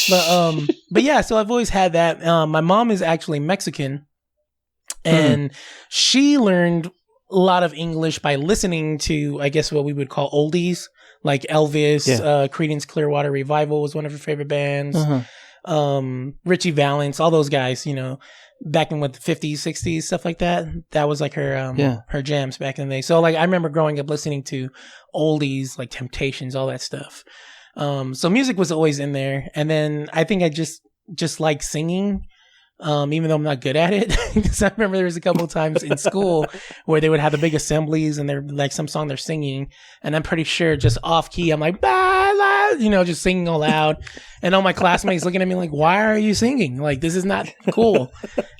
But yeah, so I've always had that. My mom is actually Mexican, and she learned a lot of English by listening to, I guess, what we would call oldies, like Elvis, Creedence Clearwater Revival was one of her favorite bands. Richie Valens, all those guys, you know, back in the 50s, 60s, stuff like that. That was like her her jams back in the day. So like I remember growing up listening to oldies like Temptations, all that stuff. So music was always in there. And then I think I just like singing. Even though I'm not good at it, because I remember there was a couple of times in school where they would have the big assemblies and they're like some song they're singing, and I'm pretty sure just off key, I'm like, bah, bah, you know, just singing all loud, and all my classmates looking at me like, why are you singing? Like, this is not cool.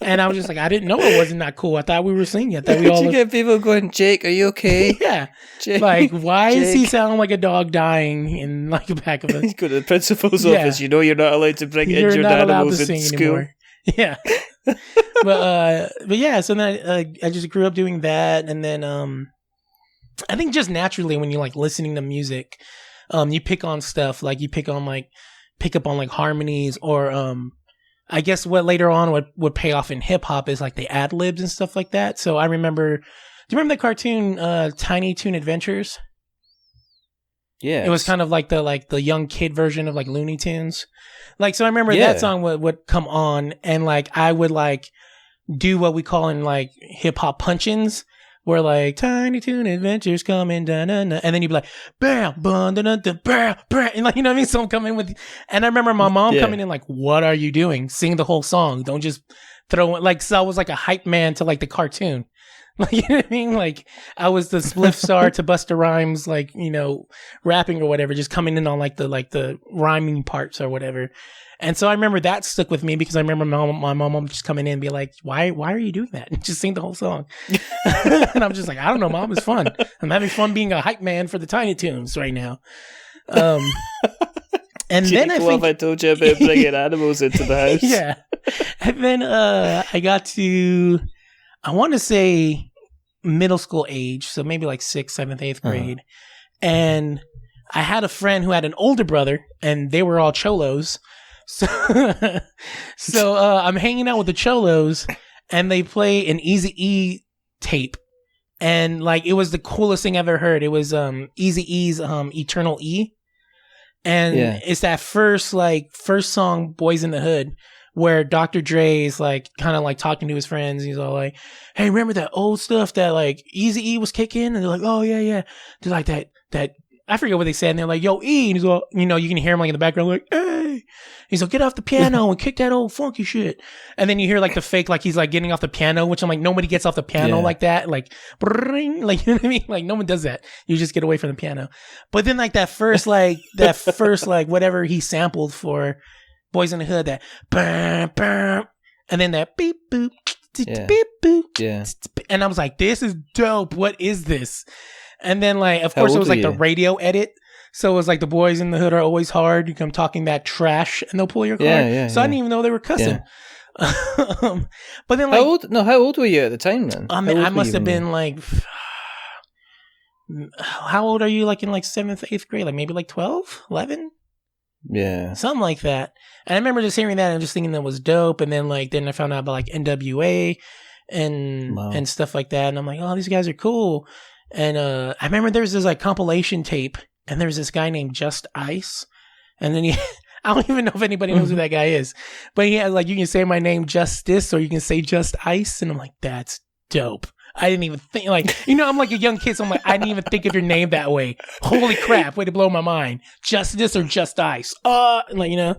And I was just like, I didn't know it wasn't not cool. I thought we were singing. I thought we all. Did you get people going, Jake, are you okay? Yeah. Jake, like, why does he sound like a dog dying in like the back of us? Go to the principal's office. You know you're not allowed to bring injured animals in school. Anymore. Yeah. but yeah, so then I just grew up doing that, and then I think just naturally when you're like listening to music, you pick on stuff, like you pick up on like harmonies, or I guess what later on would pay off in hip hop is like the ad libs and stuff like that. So I remember, do you remember the cartoon Tiny Toon Adventures? Yeah, it was kind of like the young kid version of like Looney Tunes. Like, so I remember that song would come on, and like I would like do what we call in like hip hop punch-ins, where like Tiny Toon Adventures coming, da na na, and then you'd be like bam, bum, da da da, bam, bam, and like, you know what I mean. So I'm coming with, and I remember my mom coming in like, "What are you doing? Sing the whole song. Don't just throw it." Like, so I was like a hype man to like the cartoon. Like, you know what I mean? Like, I was the Spliff Star to Busta Rhymes, like, you know, rapping or whatever, just coming in on like the rhyming parts or whatever. And so I remember that stuck with me because I remember my mom just coming in and be like, why are you doing that? And just sing the whole song. And I'm just like, I don't know, Mom, it's fun. I'm having fun being a hype man for the Tiny Toons right now. And then I told you about bringing animals into the house. Yeah. And then I got to, I want to say middle school age, so maybe like 6th, 7th, 8th grade. And I had a friend who had an older brother, and they were all cholos. So I'm hanging out with the cholos, and they play an Eazy-E tape. And like, it was the coolest thing I've ever heard. It was Eazy-E's Eternal E. And it's that first song, Boys in the Hood, where Dr. Dre is like kind of like talking to his friends. He's all like, "Hey, remember that old stuff that like Eazy-E was kicking?" And they're like, "Oh yeah." They're like that I forget what they said. And they're like, "Yo, E," and he's all, you know, you can hear him like in the background like, "Hey." He's like, "Get off the piano and kick that old funky shit." And then you hear like the fake, like he's like getting off the piano, which I'm like, nobody gets off the piano like that. Like, brrring, like, you know what I mean? Like, no one does that. You just get away from the piano. But then like that first whatever he sampled for Boys in the Hood, that bam, bam, and then that beep boop, beep boop, and I was like, this is dope. What is this? And then like, of course, it was like the radio edit. So it was like the Boys in the Hood are always hard. You come talking that trash, and they'll pull your car. So I didn't even know they were cussing. But then like, how old were you at the time then? I must have been like, how old are you? Like in like 7th, 8th grade, like maybe like 12, 11. Yeah. Something like that. And I remember just hearing that and just thinking that was dope. And then like, then I found out about like NWA and stuff like that. And I'm like, oh, these guys are cool. And I remember there was this like compilation tape, and there's this guy named Just Ice. And then I don't even know if anybody knows who that guy is, but he has like, you can say my name Justice, or you can say Just Ice. And I'm like, that's dope. I didn't even think, like, you know, I'm like a young kid, so I'm like, I didn't even think of your name that way. Holy crap, way to blow my mind. Justice or Just Ice. Like, you know.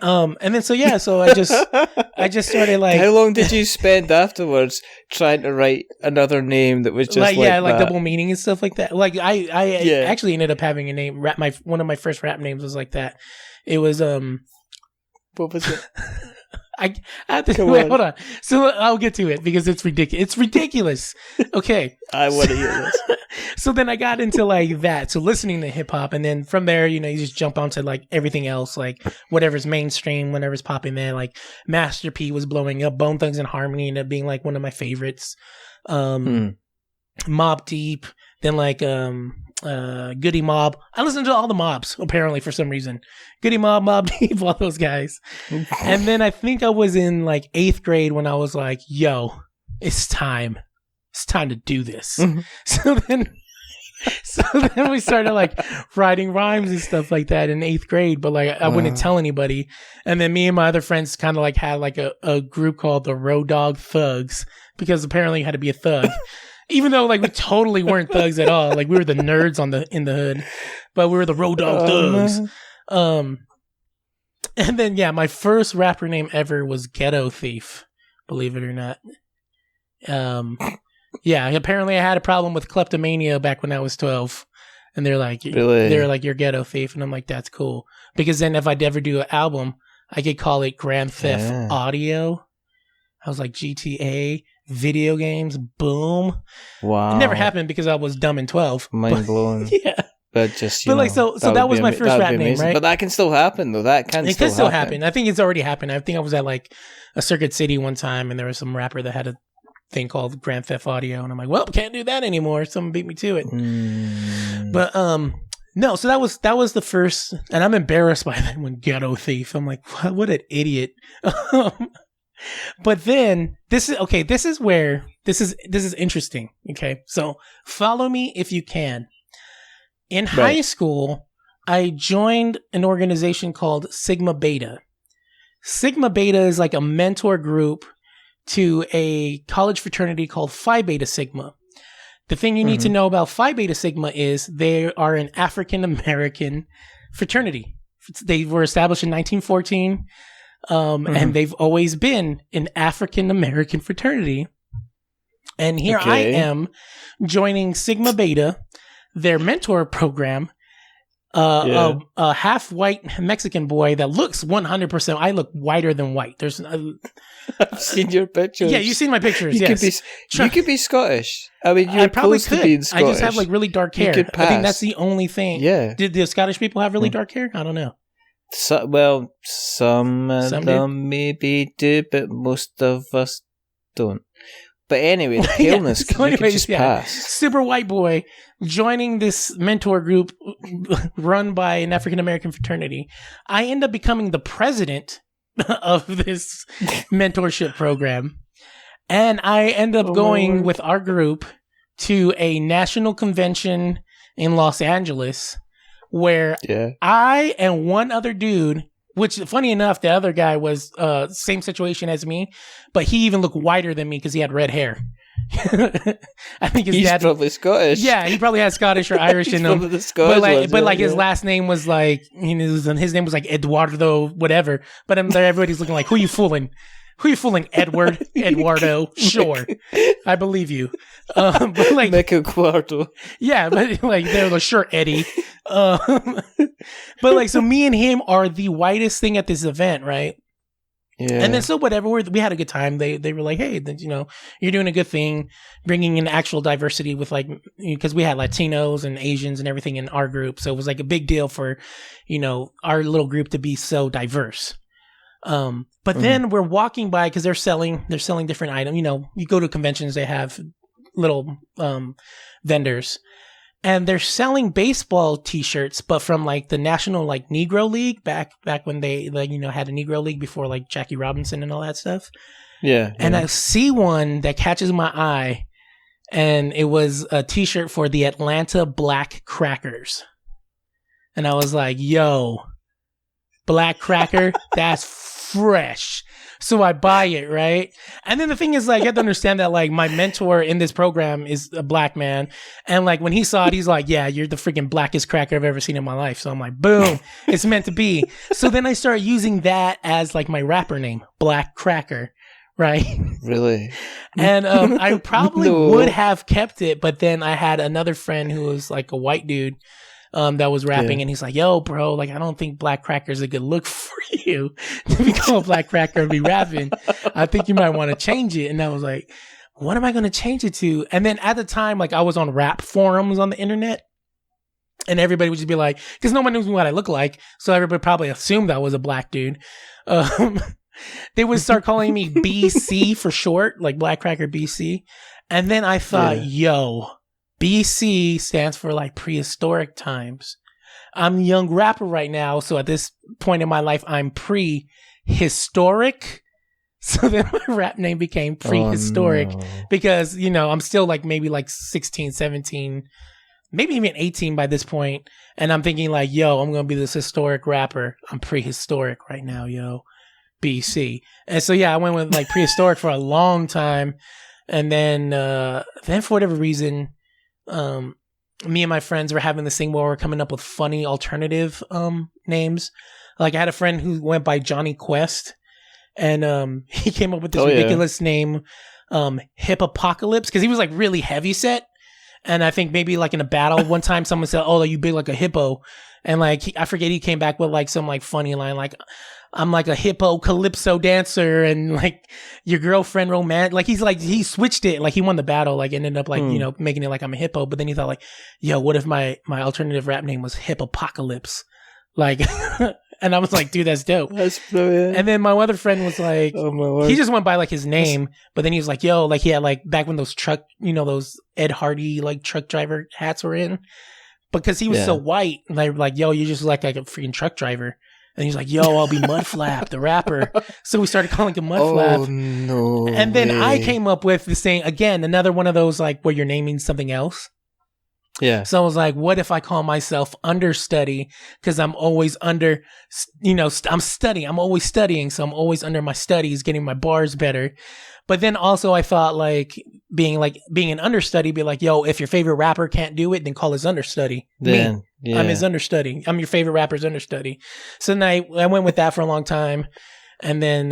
And then so I just started like. How long did you spend afterwards trying to write another name that was just like like that? double meaning and stuff like that? Like I actually ended up having a name. One of my first rap names was like that. It was What was it? I have to wait. Hold on. So I'll get to it because it's ridiculous. It's ridiculous. Okay. I want to hear this. So then I got into like that. So listening to hip hop, and then from there, you just jump onto like everything else, like whatever's mainstream, whatever's popping there. Like Master P was blowing up. Bone Thugs and Harmony ended up being like one of my favorites. Mobb Deep. Then like Goody Mob. I listened to all the mobs apparently for some reason. Goody Mob, Mobb Deep, all those guys. And then I think I was in like 8th grade when I was like, "Yo, it's time. It's time to do this." So then we started like writing rhymes and stuff like that in 8th grade. But like I wouldn't tell anybody. And then me and my other friends kind of like had like a group called the Road Dog Thugs because apparently you had to be a thug. Even though like we totally weren't thugs at all, like we were the nerds in the hood, but we were the Road Dog Thugs. And then my first rapper name ever was Ghetto Thief, believe it or not. Apparently I had a problem with kleptomania back when I was 12, and they're like, "You're Ghetto Thief," and I'm like, "That's cool," because then if I'd ever do an album, I could call it Grand Theft Audio. I was like GTA. Video games, boom! Wow, it never happened because I was dumb and 12. Mind blown. Yeah, but just that was my first rap name, right? But that can still happen, though. It can still happen. I think it's already happened. I think I was at like a Circuit City one time, and there was some rapper that had a thing called Grand Theft Audio, and I'm like, well, can't do that anymore. Someone beat me to it. But no, so that was the first, and I'm embarrassed by that one, Ghetto Thief. I'm like, what an idiot. But then this is interesting. Okay. So follow me if you can. In high school, I joined an organization called Sigma Beta. Sigma Beta is like a mentor group to a college fraternity called Phi Beta Sigma. The thing you need to know about Phi Beta Sigma is they are an African American fraternity. They were established in 1914. And they've always been an African American fraternity. And here I am joining Sigma Beta, their mentor program, a half white Mexican boy that looks 100%. I look whiter than white. I've seen your pictures. Yeah, you've seen my pictures. You could be Scottish. I mean, you're probably close to being Scottish. I just have like really dark hair. You could pass. I think that's the only thing. Yeah. Did the Scottish people have really dark hair? I don't know. Some of them maybe do, but most of us don't. But anyway, the paleness could just pass. Super white boy joining this mentor group run by an African American fraternity. I end up becoming the president of this mentorship program, and I end up going with our group to a national convention in Los Angeles. Where I and one other dude, which funny enough, the other guy was same situation as me, but he even looked whiter than me because he had red hair. I think he's probably Scottish. Yeah, he probably had Scottish or Irish in him. But his last name was like his name was like Eduardo whatever. But everybody's looking like, who you fooling? Who you fooling, Edward? Eduardo? Sure, I believe you. But like Eduardo. Yeah, but like they're like, sure, Eddie. But like, so me and him are the whitest thing at this event, right? Yeah. And then so whatever, we had a good time. They were like, hey, you're doing a good thing, bringing in actual diversity with like, because we had Latinos and Asians and everything in our group, so it was like a big deal for, our little group to be so diverse. But then we're walking by because they're selling different items. You go to conventions, they have little vendors, and they're selling baseball T-shirts, but from like the National like Negro League back when they had a Negro League before like Jackie Robinson and all that stuff. Yeah. And I see one that catches my eye, and it was a T-shirt for the Atlanta Black Crackers, and I was like, "Yo, Black Cracker, that's fresh. So I buy it, right? And then the thing is, like, you have to understand that, like, my mentor in this program is a black man. And, like, when he saw it, he's like, yeah, you're the freaking blackest cracker I've ever seen in my life. So I'm like, boom, it's meant to be. So then I started using that as, like, my rapper name, Black Cracker, right? Really? And I probably would have kept it, but then I had another friend who was, like, a white dude that was rapping, and he's like, yo, bro, like, I don't think Black Cracker is a good look for you to become a Black Cracker and be rapping. I think you might want to change it. And I was like, what am I going to change it to? And then at the time, like, I was on rap forums on the internet, and everybody would just be like, because no one knew what I looked like, so everybody probably assumed I was a black dude. They would start calling me BC for short, like Black Cracker BC. And then I thought, yo, BC stands for like prehistoric times. I'm a young rapper right now, so at this point in my life, I'm prehistoric. So then my rap name became Prehistoric because, you know, I'm still like maybe like 16, 17, maybe even 18 by this point. And I'm thinking like, yo, I'm going to be this historic rapper. I'm prehistoric right now, yo. BC. And so, yeah, I went with like prehistoric for a long time. And then for whatever reason, me and my friends were having this thing where we're coming up with funny alternative names. Like I had a friend who went by Johnny Quest, and he came up with this ridiculous name, Hippopocalypse, because he was like really heavy set. And I think maybe like in a battle one time someone said, oh, you big like a hippo. And like I forget, he came back with like some like funny line like, I'm like a hippo calypso dancer, and like your girlfriend romantic. Like he switched it. Like he won the battle. Like ended up like you know making it like I'm a hippo. But then he thought like, yo, what if my alternative rap name was Hippopocalypse? Like, and I was like, dude, that's dope. That's brilliant. And then my other friend was like, oh my word. He just went by like his name, but then he was like, yo, like he had like back when those truck, you know, those Ed Hardy like truck driver hats were in, because he was so white. And they were like, yo, you just like a freaking truck driver. And he's like, yo, I'll be Mudflap, the rapper. So we started calling him Mudflap. Oh, no. And then I came up with the saying, again, another one of those, like, where you're naming something else. Yeah. So I was like, what if I call myself Understudy? Because I'm always under, you know, I'm studying. I'm always studying. So I'm always under my studies, getting my bars better. But then also I thought like being an understudy, be like, yo, if your favorite rapper can't do it, then call his understudy. Then, me. I'm his understudy. I'm your favorite rapper's understudy. So then I went with that for a long time. And then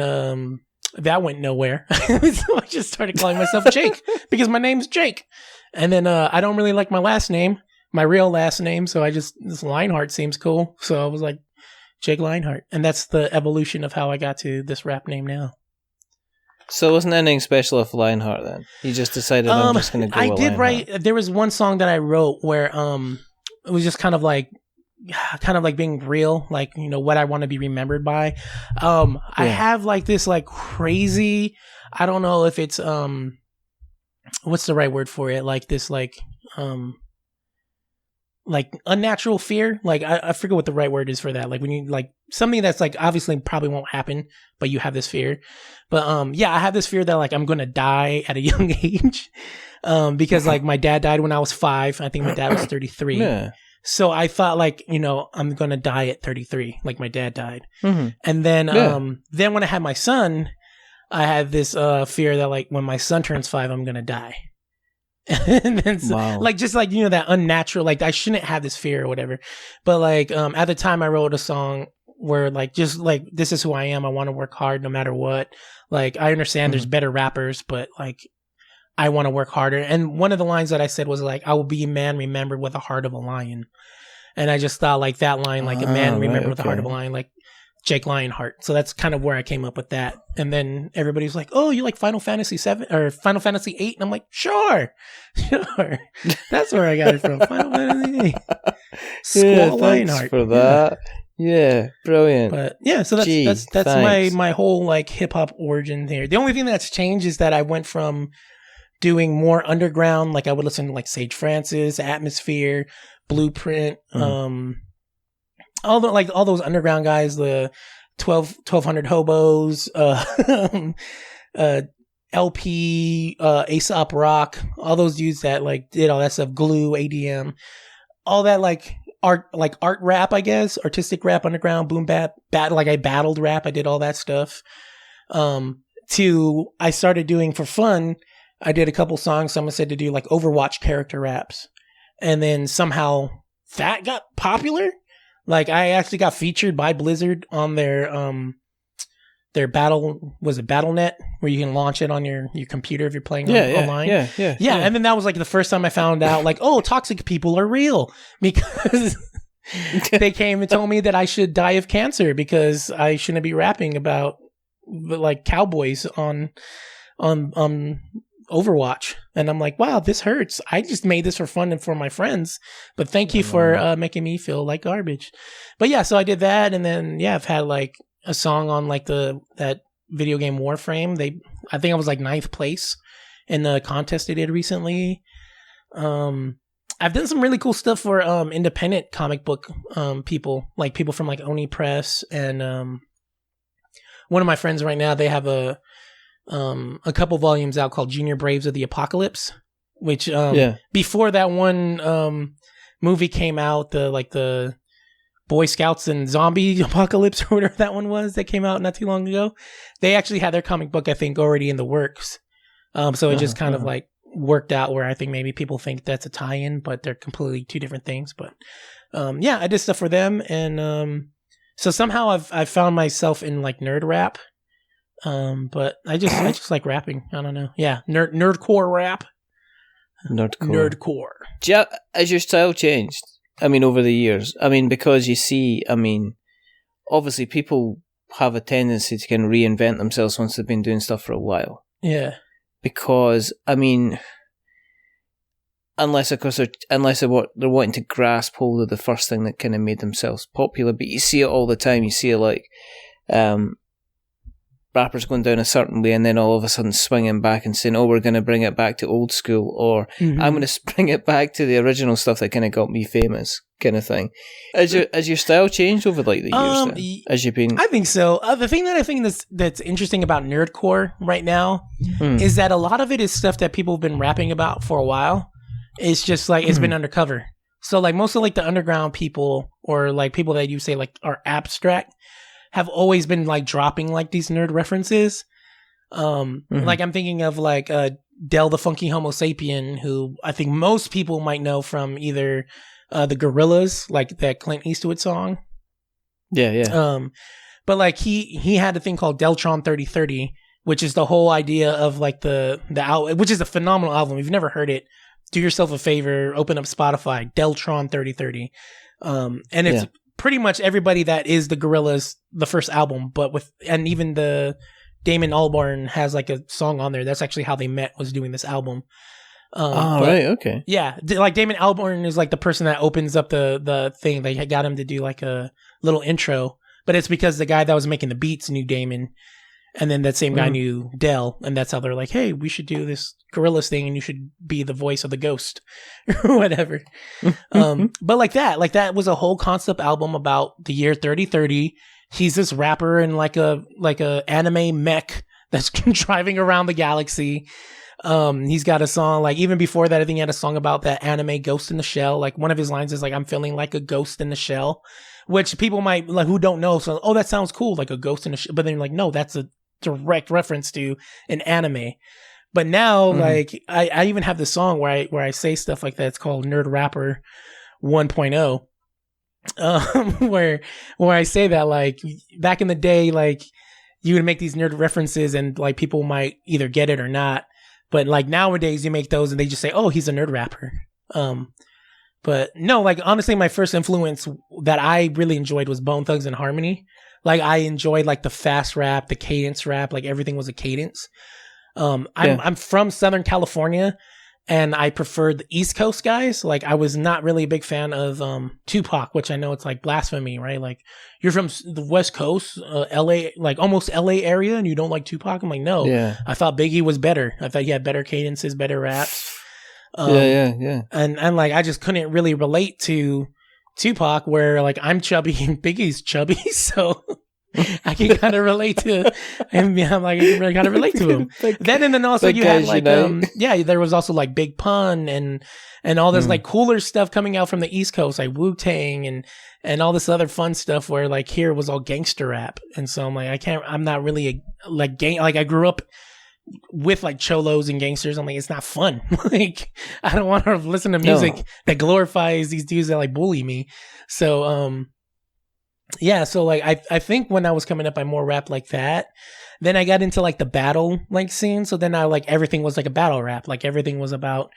that went nowhere. So I just started calling myself Jake because my name's Jake. And then I don't really like my last name, my real last name. So this LionHeart seems cool. So I was like, Jake LionHeart. And that's the evolution of how I got to this rap name now. So it wasn't anything special of LionHeart then? You just decided I'm just going to go with I did LionHeart. write, there was one song that I wrote where it was just kind of like being real, like, you know, what I want to be remembered by. I have like this like crazy, I don't know if it's, what's the right word for it? Like this, like unnatural fear. Like I forget what the right word is for that. Like when you like something that's like obviously probably won't happen, but you have this fear. But I have this fear that like I'm gonna die at a young age. Because like my dad died when I was 5. I think my dad was 33. Yeah. So I thought like, you know, I'm gonna die at 33, like my dad died. Mm-hmm. And then when I had my son, I had this fear that like when my son turns 5, I'm gonna die. And then like just like, you know, that unnatural, like I shouldn't have this fear or whatever. But like at the time I wrote a song where like just like this is who I am. I want to work hard no matter what. Like I understand there's better rappers, but like I want to work harder. And one of the lines that I said was like, I will be a man remembered with a heart of a lion. And I just thought like that line, like a man remembered with a heart of a lion, like Jake LionHeart. So that's kind of where I came up with that. And then everybody was like, oh, you like Final Fantasy 7 or Final Fantasy 8? And I'm like, sure. That's where I got it from. Final Fantasy 8. Thanks LionHeart. For that. Yeah, brilliant. But yeah, so that's my whole like hip hop origin here. The only thing that's changed is that I went from doing more underground, like I would listen to like Sage Francis, Atmosphere, Blueprint, all those underground guys, the 1200 Hobos, LP, Aesop Rock, all those dudes that like did all that stuff, Glue, ADM, all that like art rap, I guess, artistic rap, underground, boom bap, like I battled rap. I did all that stuff. To I started doing for fun. I did a couple songs. Someone said to do like Overwatch character raps, and then somehow that got popular. Like I actually got featured by Blizzard on their battle, was it BattleNet, where you can launch it on your computer if you're playing online. Yeah. And then that was like the first time I found out like, oh, toxic people are real, because they came and told me that I should die of cancer because I shouldn't be rapping about like cowboys on Overwatch. And I'm like, wow, this hurts. I just made this for fun and for my friends, but thank you for making me feel like garbage. But yeah, so I did that, and then I've had like a song on like that video game Warframe. I think I was like 9th place in the contest they did recently. I've done some really cool stuff for independent comic book people, like people from like Oni Press, and one of my friends right now, they have a couple volumes out called Junior Braves of the Apocalypse, which before that one movie came out, the Boy Scouts and Zombie Apocalypse, or whatever that one was that came out not too long ago, they actually had their comic book, I think, already in the works. So it just kind of like worked out where I think maybe people think that's a tie-in, but they're completely two different things. But I did stuff for them, and so somehow I've found myself in like nerd rap. But I just like rapping. I don't know. Yeah, nerdcore rap. Nerdcore. Has your style changed? I mean, over the years. I mean, because you see, I mean, obviously people have a tendency to kind of reinvent themselves once they've been doing stuff for a while. Yeah. Because, I mean, unless they're wanting to grasp hold of the first thing that kind of made themselves popular. But you see it all the time. You see it like rappers going down a certain way and then all of a sudden swinging back and saying, oh, we're going to bring it back to old school, or I'm going to bring it back to the original stuff that kind of got me famous, kind of thing. Has your style changed over like the years then? As you've been... I think so. The thing that I think that's interesting about nerdcore right now is that a lot of it is stuff that people have been rapping about for a while. It's just like it's been undercover. So like most of like the underground people, or like people that you say like are abstract, have always been like dropping like these nerd references. Like I'm thinking of like Del the Funky Homo Sapien, who I think most people might know from either the Gorillaz, like that Clint Eastwood song. Yeah. But like he had a thing called Deltron 3030, which is the whole idea of like the album, which is a phenomenal album. If you've never heard it, do yourself a favor, open up Spotify, Deltron 3030. And it's pretty much everybody that is the Gorillaz, the first album, and even the Damon Albarn has like a song on there. That's actually how they met, was doing this album. Right, okay. Yeah, like Damon Albarn is like the person that opens up the thing. They got him to do like a little intro, but it's because the guy that was making the beats knew Damon, and then that same guy knew Del, and that's how they're like, hey, we should do this Gorillaz thing, and you should be the voice of the ghost, or whatever. But like that was a whole concept album about the year 3030. He's this rapper in like a anime mech that's driving around the galaxy. He's got a song, like even before that, I think he had a song about that anime Ghost in the Shell. Like one of his lines is like, I'm feeling like a ghost in the shell, which people might like who don't know. So, oh, that sounds cool, like a ghost in the shell. But then you're like, no, that's a direct reference to an anime. But now, like I even have this song where I say stuff like that. It's called Nerd Rapper 1.0. Where I say that, like back in the day, like you would make these nerd references and like people might either get it or not, but like nowadays you make those and they just say, oh, he's a nerd rapper. But no, like honestly, my first influence that I really enjoyed was Bone Thugs and Harmony. Like I enjoyed like the fast rap, the cadence rap, like everything was a cadence. I'm from Southern California, and I preferred the East Coast guys. Like I was not really a big fan of Tupac, which I know it's like blasphemy, right? Like you're from the West Coast, LA, like almost LA area, and you don't like Tupac? I'm like, no. Yeah. I thought Biggie was better. I thought he had better cadences, better raps. Yeah. And like I just couldn't really relate to Tupac, where like I'm chubby and Biggie's chubby, so I can kind of relate to him. I'm like, I can really kind of relate to him. then also you had like, there was also like Big Pun and all this like cooler stuff coming out from the East Coast, like Wu-Tang and all this other fun stuff where like here was all gangster rap. And so I'm like, I'm not really I grew up with like cholos and gangsters. I'm like, it's not fun. Like, I don't want to listen to music that glorifies these dudes that like bully me. So, so like I think when I was coming up, I more rap like that. Then I got into like the battle like scene. So then I like everything was like a battle rap. Like everything was about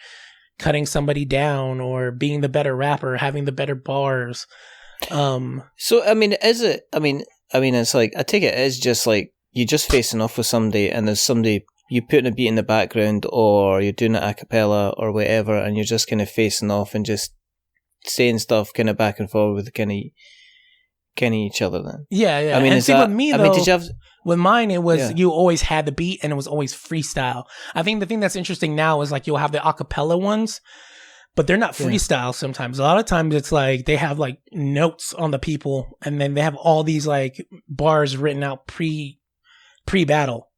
cutting somebody down or being the better rapper, having the better bars. So I mean, is it? I mean, it's like I take it as just like you're just facing off with somebody, and there's somebody you putting a beat in the background, or you're doing it a cappella or whatever, and you're just kind of facing off and just saying stuff kind of back and forth with kind of each other. Then yeah. I mean, and with me though, did you have? With mine, it was you always had the beat and it was always freestyle. I think the thing that's interesting now is like you'll have the acapella ones, but they're not freestyle sometimes. A lot of times it's like they have like notes on the people and then they have all these like bars written out pre-battle.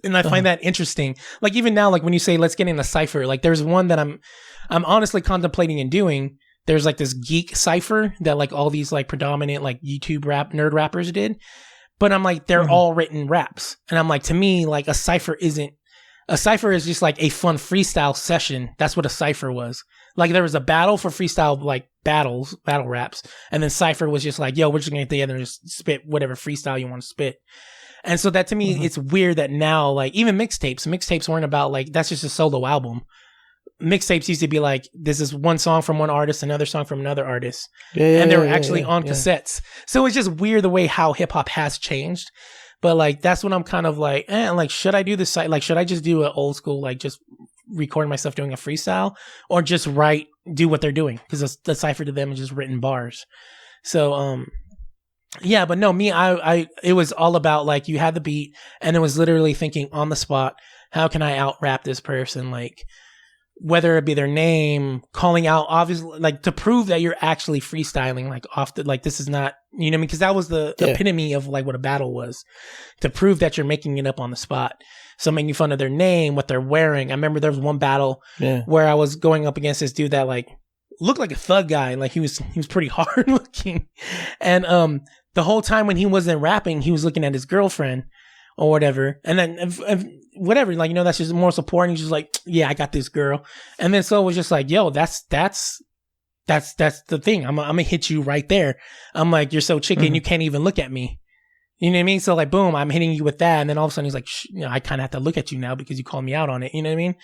And I find that interesting. Like even now, like when you say, let's get in a cypher, like there's one that I'm honestly contemplating and doing. There's like this geek cypher that like all these like predominant like YouTube nerd rappers did. But I'm like, they're all written raps. And I'm like, to me, like a cypher is just like a fun freestyle session. That's what a cypher was. Like there was a battle for freestyle, like battle raps. And then cypher was just like, yo, we're just going to get together and just spit whatever freestyle you want to spit. And so that to me, it's weird that now, like even mixtapes weren't about like, that's just a solo album. Mixtapes used to be like, this is one song from one artist, another song from another artist. And they were actually on cassettes. So it's just weird the way how hip hop has changed. But like, that's when I'm kind of like, like, should I do this? Like, should I just do an old school, like just record myself doing a freestyle or just do what they're doing? Because the cypher to them is just written bars. So, but no, it was all about like, you had the beat and it was literally thinking on the spot, how can I out rap this person? Like, whether it be their name, calling out, obviously, like to prove that you're actually freestyling, like like this is not, you know what I mean? Because that was the epitome of like what a battle was, to prove that you're making it up on the spot. So making fun of their name, what they're wearing. I remember there was one battle where I was going up against this dude that like looked like a thug guy, like he was pretty hard looking, and the whole time when he wasn't rapping, he was looking at his girlfriend or whatever, and then whatever, like, you know, that's just more support. And he's just like, yeah, I got this girl. And then so it was just like, yo, that's the thing. I'm gonna hit you right there. I'm like, you're so chicken, you can't even look at me. You know what I mean? So like, boom, I'm hitting you with that. And then all of a sudden he's like, you know, I kind of have to look at you now because you called me out on it. You know what I mean?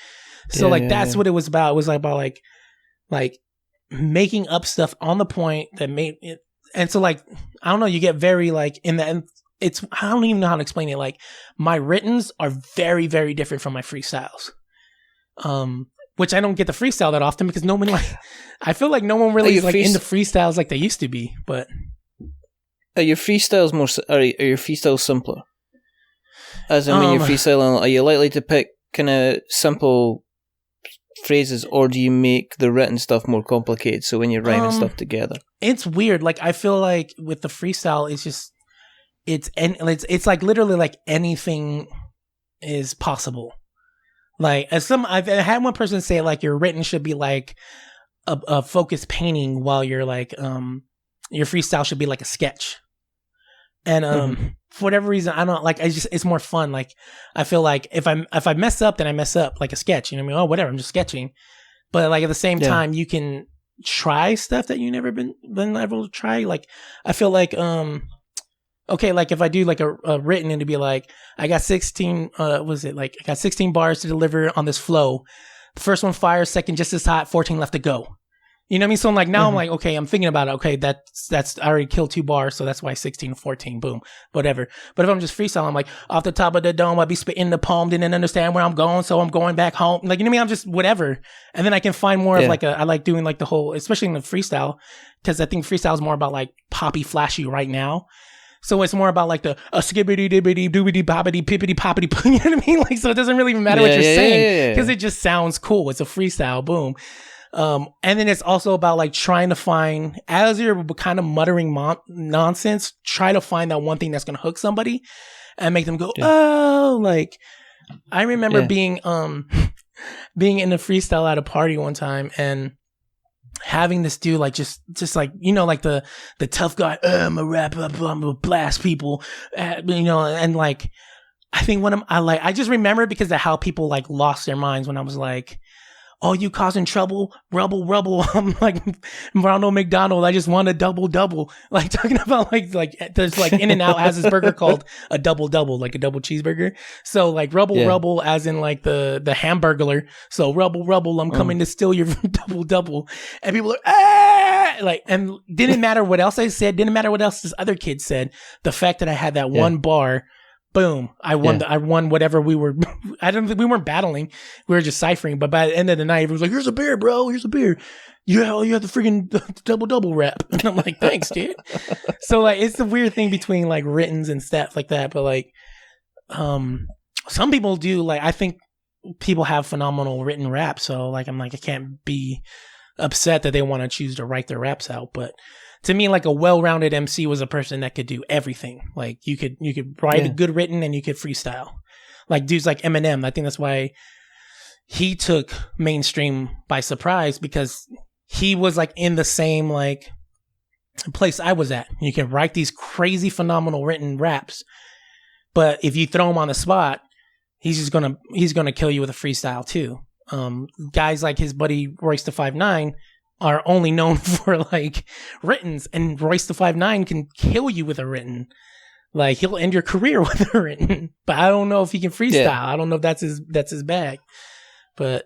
So that's what it was about. It was like about like making up stuff on the point that made it. And so like, I don't know, you get very like in the end. I don't even know how to explain it. Like my writtens are very, very different from my freestyles. Which I don't get the freestyle that often because I feel like no one really is like into freestyles like they used to be, but. Are your freestyles are your freestyles simpler? As in when you're freestyling, are you likely to pick kind of simple phrases or do you make the written stuff more complicated so when you're rhyming stuff together? It's weird. Like I feel like with the freestyle, it's just, it's like literally like anything is possible. Like I've had one person say like your written should be like a focused painting while you're like your freestyle should be like a sketch. And for whatever reason, I don't like. It's more fun. Like I feel like if I mess up, then I mess up like a sketch. You know what I mean? Oh, whatever. I'm just sketching. But like at the same time, you can try stuff that you never been able to try. Like I feel like okay, like if I do like a written and to be like, I got 16, I got 16 bars to deliver on this flow. The first one fires, second just as hot, 14 left to go. You know what I mean? So I'm like, now I'm like, okay, I'm thinking about it. Okay, that's I already killed 2 bars, so that's why 16 to 14, boom, whatever. But if I'm just freestyling, I'm like, off the top of the dome, I be spitting the poem, didn't understand where I'm going, so I'm going back home. Like, you know what I mean? I'm just whatever. And then I can find more of like I like doing like the whole, especially in the freestyle, because I think freestyle is more about like poppy, flashy right now. So it's more about like the skibbity dibbity doobity bobbity pippity poppity. You know what I mean? Like, so it doesn't really even matter what you're saying because it just sounds cool. It's a freestyle, boom. And then it's also about like trying to find, as you're kind of muttering nonsense, try to find that one thing that's going to hook somebody and make them go, oh, like I remember being in a freestyle at a party one time and having this dude like just like, you know, like the tough guy, I'm a rapper, I'm gonna blast people, you know, and like I think I just remember it because of how people like lost their minds when I was like, oh, you causing trouble, rubble. I'm like Ronald McDonald. I just want a double. Like talking about like there's like In-N-Out has this burger called a double, like a double cheeseburger. So like rubble as in like the Hamburglar. So rubble, I'm coming to steal your double. And people are like, and didn't matter what else I said. Didn't matter what else this other kid said. The fact that I had that one bar. Boom! I won. I won whatever we were. We weren't battling. We were just ciphering. But by the end of the night, everyone was like, "Here's a beer, bro. Here's a beer. You have the freaking double rap." And I'm like, "Thanks, dude." So like, it's the weird thing between like writtens and stuff like that. But like, some people do. Like, I think people have phenomenal written rap. So like, I'm like, I can't be upset that they want to choose to write their raps out, but. To me, like a well-rounded MC was a person that could do everything. Like you could write a good written and you could freestyle. Like dudes like Eminem. I think that's why he took mainstream by surprise because he was like in the same like place I was at. You can write these crazy, phenomenal written raps, but if you throw him on the spot, he's gonna kill you with a freestyle too. Guys like his buddy Royce the 5'9" are only known for like writtens, and Royce the 5'9" can kill you with a written. Like he'll end your career with a written. But I don't know if he can freestyle. Yeah. I don't know if that's his bag. But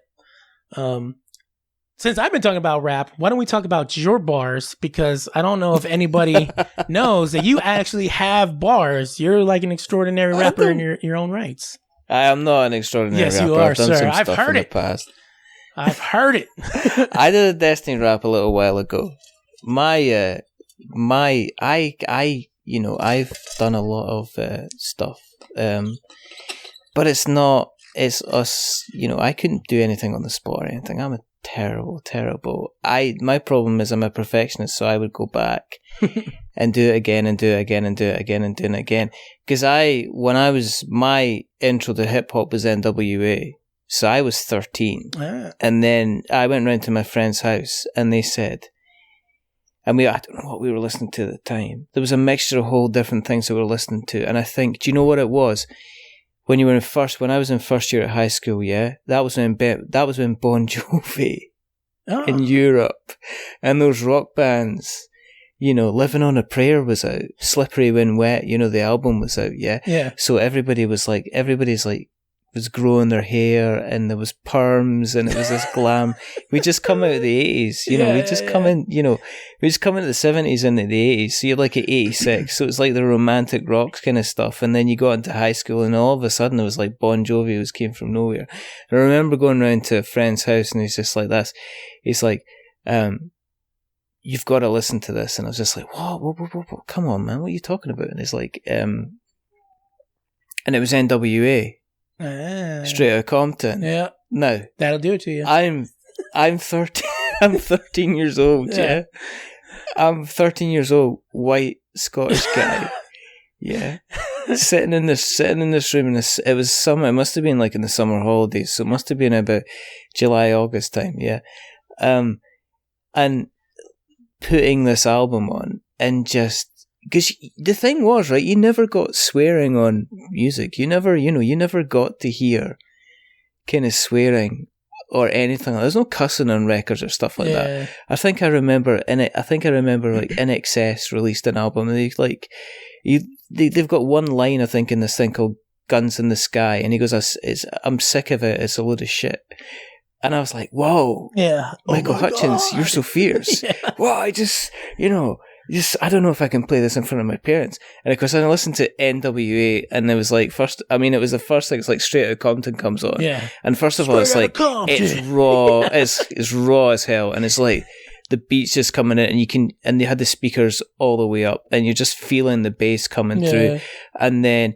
since I've been talking about rap, why don't we talk about your bars? Because I don't know if anybody knows that you actually have bars. You're like an extraordinary rapper in your own rights. I am not an extraordinary rapper. Yes, you are, I've done sir. some I've stuff heard in it. The past. I've heard it. I did a Destiny rap a little while ago. I've done a lot of stuff. But it's us, I couldn't do anything on the spot or anything. I'm a terrible. My problem is I'm a perfectionist, so I would go back and do it again and do it again and do it again and do it again. Because my intro to hip hop was NWA. So I was 13, and then I went round to my friend's house, and they said, I don't know what we were listening to at the time. There was a mixture of whole different things that we were listening to, and I think, do you know what it was? When I was in first year at high school, that was when Bon Jovi in Europe, and those rock bands, Living on a Prayer was out, Slippery When Wet, the album was out, Yeah. So everybody's was growing their hair, and there was perms, and it was this glam. We just come out of the 80s, we just come in, we just come into the 70s and the 80s. So you're like at 86. So it's like the romantic rock kind of stuff. And then you got into high school, and all of a sudden it was like Bon Jovi came from nowhere. And I remember going around to a friend's house, and he's just like this. He's like, you've got to listen to this. And I was just like, whoa, come on, man, what are you talking about? And it's like, and it was NWA. Straight out of Compton. Yeah. No. That'll do it to you. I'm 13. I'm 13 years old, yeah. I'm 13 years old, white Scottish guy. Yeah. sitting in this room, and it was summer. It must have been like in the summer holidays, so it must have been about July, August time, yeah. And putting this album on, and just because the thing was, right, you never got swearing on music. You never got to hear kind of swearing or anything. There's no cussing on records or stuff like that. I think I remember like INXS released an album, and they've got one line, I think, in this thing called Guns in the Sky, and he goes, I'm sick of it, it's a load of shit. And I was like, whoa, Michael Hutchins, God, you're so fierce. Wow, I don't know if I can play this in front of my parents. And of course, I listened to NWA, and it was like it was the first thing. It's like Straight Outta Compton comes on. Yeah. And first of all, it's like, it's raw. It's raw as hell. And it's like, the beats just coming in, and they had the speakers all the way up, and you're just feeling the bass coming through. And then,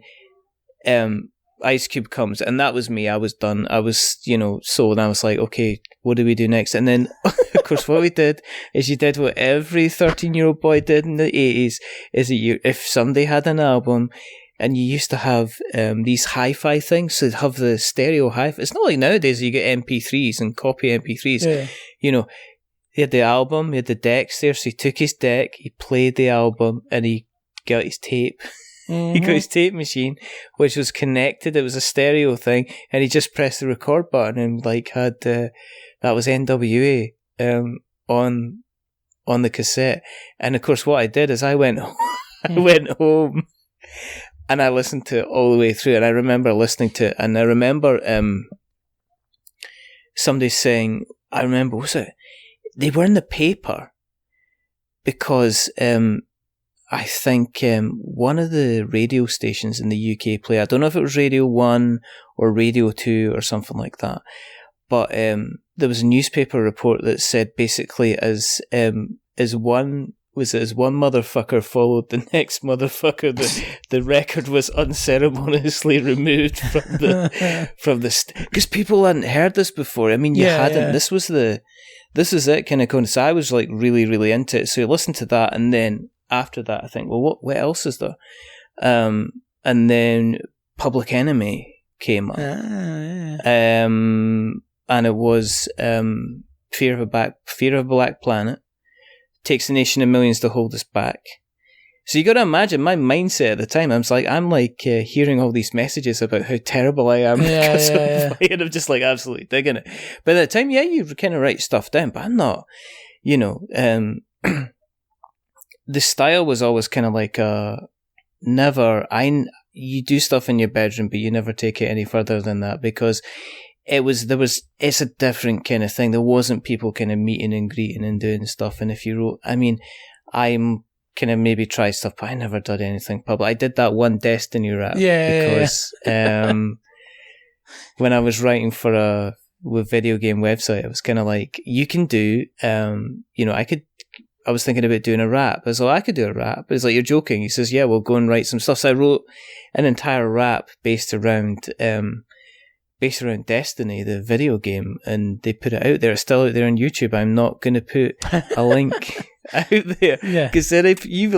Ice Cube comes, and that was me. I was done. I was, sold. And I was like, okay, what do we do next? And then, of course, what we did is you did what every 13-year-old boy did in the 80s, is that if somebody had an album, and you used to have these hi-fi things, so they'd have the stereo hi-fi. It's not like nowadays you get MP3s and copy MP3s. Yeah. He had the album, he had the decks there, so he took his deck, he played the album, and he got his tape. Mm-hmm. He got his tape machine, which was connected. It was a stereo thing, and he just pressed the record button and had that was NWA on the cassette. And of course, what I did is I went home. And I listened to it all the way through, and I remember listening to it, and I remember somebody saying, was it? They were in the paper because I think one of the radio stations in the UK I don't know if it was Radio 1 or Radio 2 or something like that, but there was a newspaper report that said basically as one motherfucker followed the next motherfucker, the record was unceremoniously removed from the because people hadn't heard this before. I mean, you hadn't. Yeah. This is it kind of. So I was like really, really into it. So you listen to that, and then after that, I think, well, what else is there? And then Public Enemy came up, and it was Fear of a Black Planet. Takes a nation of millions to hold us back. So you got to imagine my mindset at the time. I'm like hearing all these messages about how terrible I am because of playing. I'm just like absolutely digging it. But at the time, you kind of write stuff down, but I'm not. The style was always kind of like you do stuff in your bedroom, but you never take it any further than that because it's a different kind of thing. There wasn't people kind of meeting and greeting and doing stuff. And if you wrote, I'm kind of maybe tried stuff, but I never did anything public. I did that one Destiny rap because when I was writing for with video game website, it was kind of like, you can do, I was thinking about doing a rap. I was like, I could do a rap. It's like, you're joking. He says, yeah, we'll go and write some stuff. So I wrote an entire rap based around Destiny, the video game, and they put it out there. It's still out there on YouTube. I'm not going to put a link out there because then if you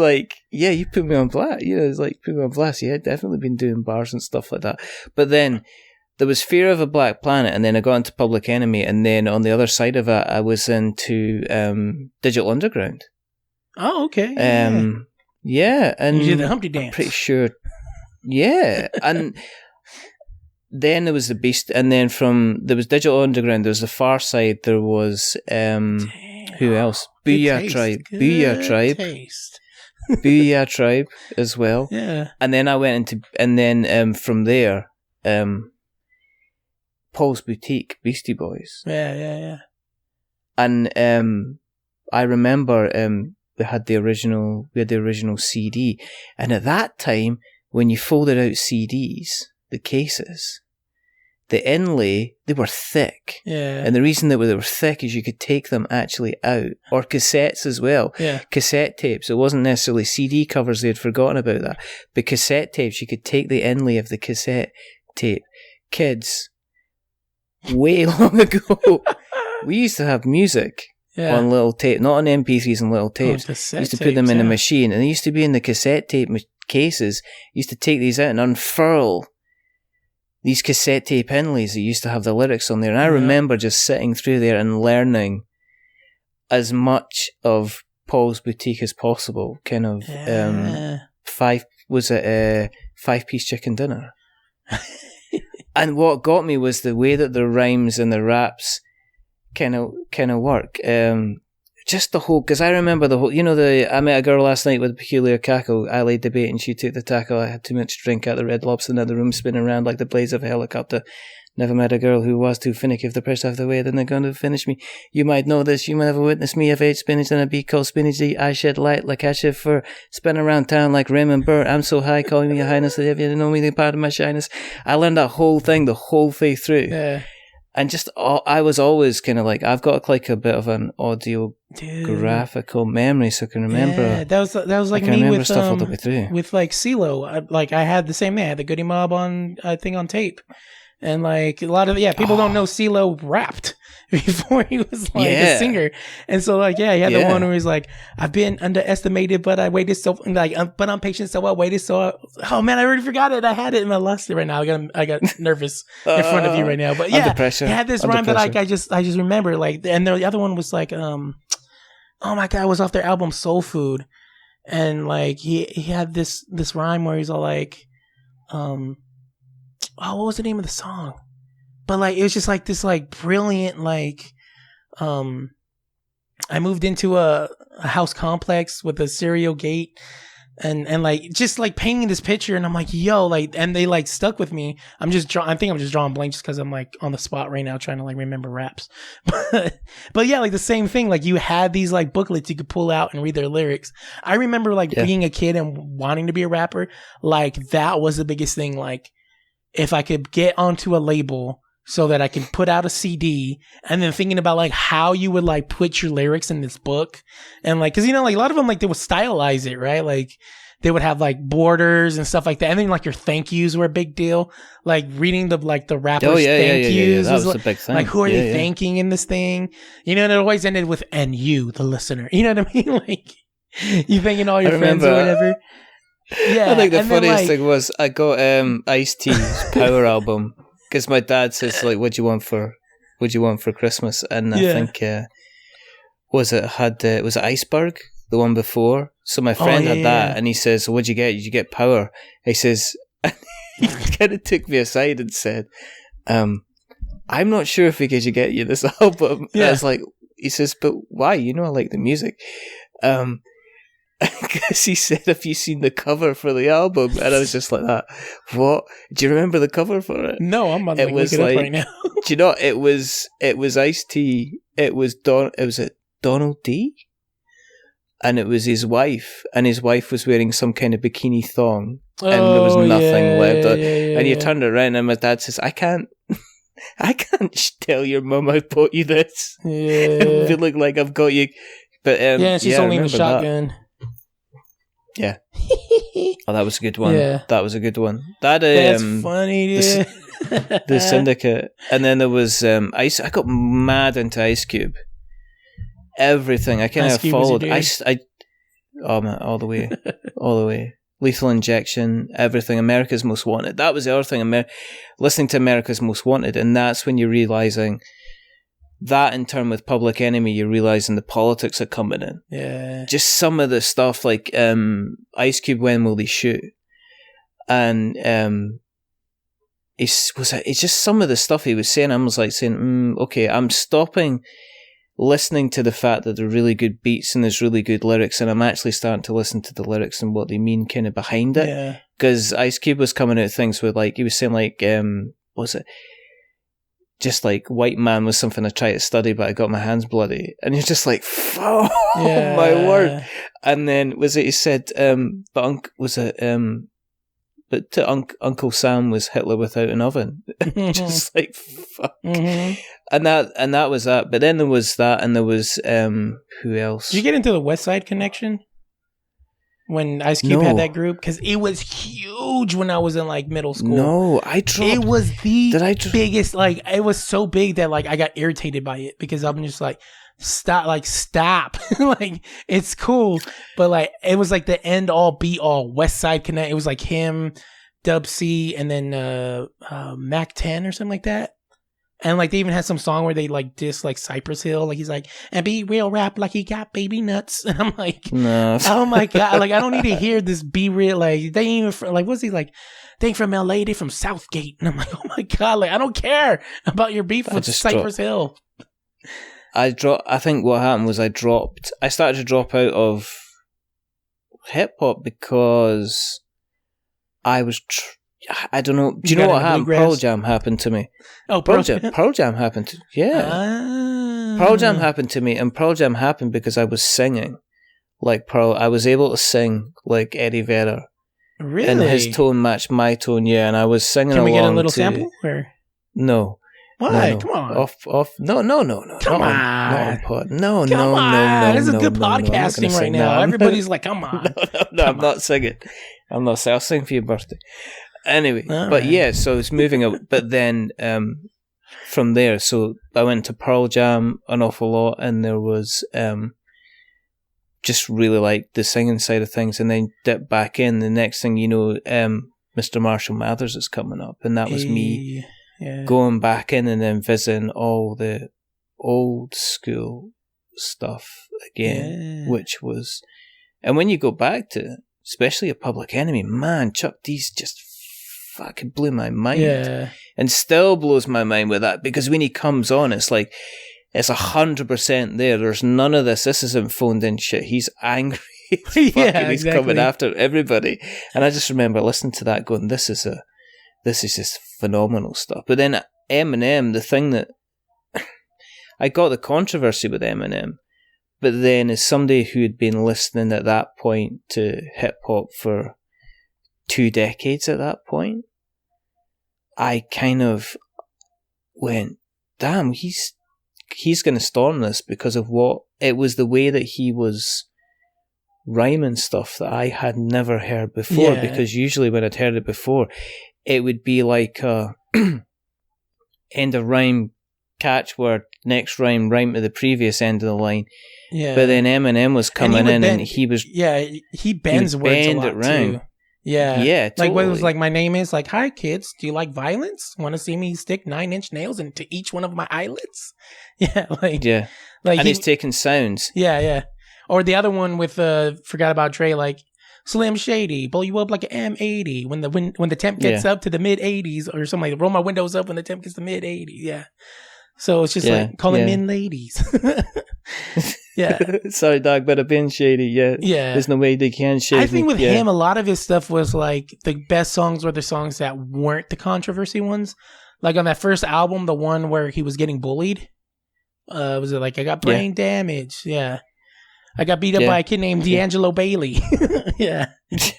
you put me on blast. It's like, put me on blast. Yeah, I've definitely been doing bars and stuff like that. But then there was Fear of a Black Planet, and then I got into Public Enemy, and then on the other side of it, I was into Digital Underground. Oh, okay. And you did the Humpty Dance. I'm pretty sure. Yeah, and. Then there was the Beast, and then there was Digital Underground, there was the Far Side, there was, who else? Booyah Tribe. Booyah Tribe. Booyah Tribe as well. Yeah. And then I went into, from there, Paul's Boutique, Beastie Boys. Yeah. And, I remember, we had the original CD, and at that time, when you folded out CDs, the cases, the inlay, they were thick. Yeah. And the reason that they were thick is you could take them actually out. Or cassettes as well. Yeah. Cassette tapes. It wasn't necessarily CD covers. They had forgotten about that. But cassette tapes, you could take the inlay of the cassette tape. Kids, way long ago, we used to have music on little tape, not on MP3s and little tapes. We used to put them in a machine, and they used to be in the cassette tape cases. You used to take these out and unfurl these cassette tape inlays that used to have the lyrics on there. And I remember just sitting through there and learning as much of Paul's Boutique as possible. Kind of 5-piece chicken dinner. And what got me was the way that the rhymes and the raps kind of work. Just the whole, because I remember the whole, I met a girl last night with a peculiar cackle. I laid the bait and she took the tackle. I had too much to drink at the Red Lobster, and the room spinning around like the blades of a helicopter. Never met a girl who was too finicky. If the press out of the way, then they're going to finish me. You might know this. You might have witnessed me. I've ate spinach and a bee called spinach. I shed light like I shed fur. Spin around town like Raymond Burr. I'm so high, calling me your highness. If you didn't know me, they part of my shyness. I learned that whole thing, the whole way through. Yeah. And just I was always kind of like, I've got like a bit of an audiographical memory, so I can remember. Yeah, that was like me with stuff all the way through. With like CeeLo. I had the same thing. I had the Goody Mob on tape, and like a lot of people don't know CeeLo rapped before he was like a singer, and so like he had the one where he's like, I've been underestimated, but I waited so but I'm patient, so I waited oh man, I already forgot it. I had it and I lost it right now. I got nervous in front of you right now, but under pressure. It had this rhyme that like I just remember like, and the other one was like oh my god, it was off their album Soul Food, and like he had this rhyme where he's all like what was the name of the song? But like it was just like this like brilliant like I moved into a house complex with a serial gate and like just like painting this picture, and I'm like, yo, like, and they like stuck with me. I think I'm just drawing blank just because I'm like on the spot right now trying to like remember raps. But yeah, like the same thing, like you had these like booklets you could pull out and read their lyrics. I remember like being a kid and wanting to be a rapper. Like that was the biggest thing. Like if I could get onto a label so that I can put out a CD, and then thinking about like how you would like put your lyrics in this book, and like, cause you know, like a lot of them, like they would stylize it, right? Like they would have like borders and stuff like that. And then like your thank yous were a big deal. Like reading the rappers' thank yous. That was a big thing. Like who are they thanking in this thing? You know, and it always ended with, and you, the listener. You know what I mean? Like you thanking all your friends or whatever. Yeah. I think the funniest thing was I got Ice-T's Power album. Because my dad says like, "What do you want for Christmas?" And I think was it Iceberg, the one before? So my friend had that, and he says, "What'd you get? Did you get Power?" He says, he kind of took me aside and said, "I'm not sure if we could get you this album." Yeah. I was like, he says, "But why? You know I like the music." Because he said, "Have you seen the cover for the album?" And I was just like that. What? Do you remember the cover for it? No, I'm about to look it up right now. Do you know it was Ice-T. It was Donald D, and it was his wife, and his wife was wearing some kind of bikini thong, and there was nothing left. And you turned it around, and my dad says, I can't tell your mum I bought you this. Yeah. I feel like I've got you, but she's only in the shotgun. Yeah. Oh, that was a good one. Yeah. That was a good one. That's funny, dude. The Syndicate. And then there was Ice. I got mad into Ice Cube. Everything. I kind of followed. Oh man, all the way. All the way. Lethal Injection, everything. America's Most Wanted. That was the other thing. Listening to America's Most Wanted, and that's when you're realizing that in turn with Public Enemy, you're realizing the politics are coming in. Yeah. Just some of the stuff like Ice Cube, When Will They Shoot? And it's just some of the stuff he was saying. I was like saying, okay, I'm stopping listening to the fact that there are really good beats and there's really good lyrics, and I'm actually starting to listen to the lyrics and what they mean kind of behind it. Yeah. Because Ice Cube was coming out with things with like, he was saying like, what was it? Just like, white man was something I tried to study, but I got my hands bloody. And you're just like, oh my word. And then he said, but to Uncle Sam was Hitler without an oven. Just like, fuck. Mm-hmm. And that was that. But then there was that, and there was, who else? Did you get into the West Side Connection? When Ice Cube had that group? Because it was huge when I was in like middle school. No, I dropped. It was the biggest, like, it was so big that like I got irritated by it, because I'm just like, stop. Like, it's cool. But like, it was like the end all be all West Side Connect. It was like him, Dub C, and then Mac 10 or something like that. And like they even had some song where they like diss like Cypress Hill, like he's like, and be real rap like he got baby nuts. And I'm like, no. Oh my god, like I don't need to hear this be real. Like they ain't even like, what's he like? They ain't from LA, they from Southgate. And I'm like, oh my god, like I don't care about your beef with Cypress Hill. I think what happened was I started to drop out of hip hop because I was. I don't know. Do you know what happened? Pearl Jam happened to me. Oh, Pearl Jam happened to Pearl Jam happened to me, and Pearl Jam happened because I was singing like Pearl. I was able to sing like Eddie Vedder. Really? And his tone matched my tone, yeah. And I was singing along. Can we get a little sample? Or? No. Why? No. Come on. Off. No. Come on. Not on pod. No. This is good podcasting right now. Everybody's like, come on. No, I'm not singing. I'll sing for your birthday. Anyway, but yeah, so it's moving up. But then from there, so I went to Pearl Jam an awful lot, and there was just really like the singing side of things, and then dipped back in. The next thing you know, Mr. Marshall Mathers is coming up, and that was me going back in and then visiting all the old school stuff again, which was, and when you go back to it, especially a Public Enemy, man, Chuck D's just fucking blew my mind, and still blows my mind with that, because when he comes on, it's like, it's 100% there. There's none of this. This isn't phoned in shit. He's angry. He's coming after everybody. And I just remember listening to that going, this is just phenomenal stuff. But then Eminem, the thing that I got the controversy with Eminem, but then as somebody who had been listening at that point to hip hop for 2 decades at that point, I kind of went, damn, he's going to storm this, because of what it was, the way that he was rhyming stuff that I had never heard before. Because usually when I'd heard it before, it would be like end of rhyme, catchword, next rhyme to the previous end of the line. But then Eminem was coming in, and he was he bends words a lot too. Yeah, totally. Like what it was like, my name is like, hi kids, do you like violence? Want to see me stick 9-inch nails into each one of my eyelids? Like and he's taking sounds. Or the other one with forgot about Dre, like Slim Shady, blow you up like an M80 when the temp gets up to the mid 80s or something like that. Roll my windows up when the temp gets to mid 80s. So it's just like calling men ladies. Sorry, dog, but I've been shady. There's no way they can shade. I think with him, a lot of his stuff was like, the best songs were the songs that weren't the controversy ones. Like on that first album, the one where he was getting bullied. Was it like, I got brain damage? I got beat up by a kid named D'Angelo Bailey.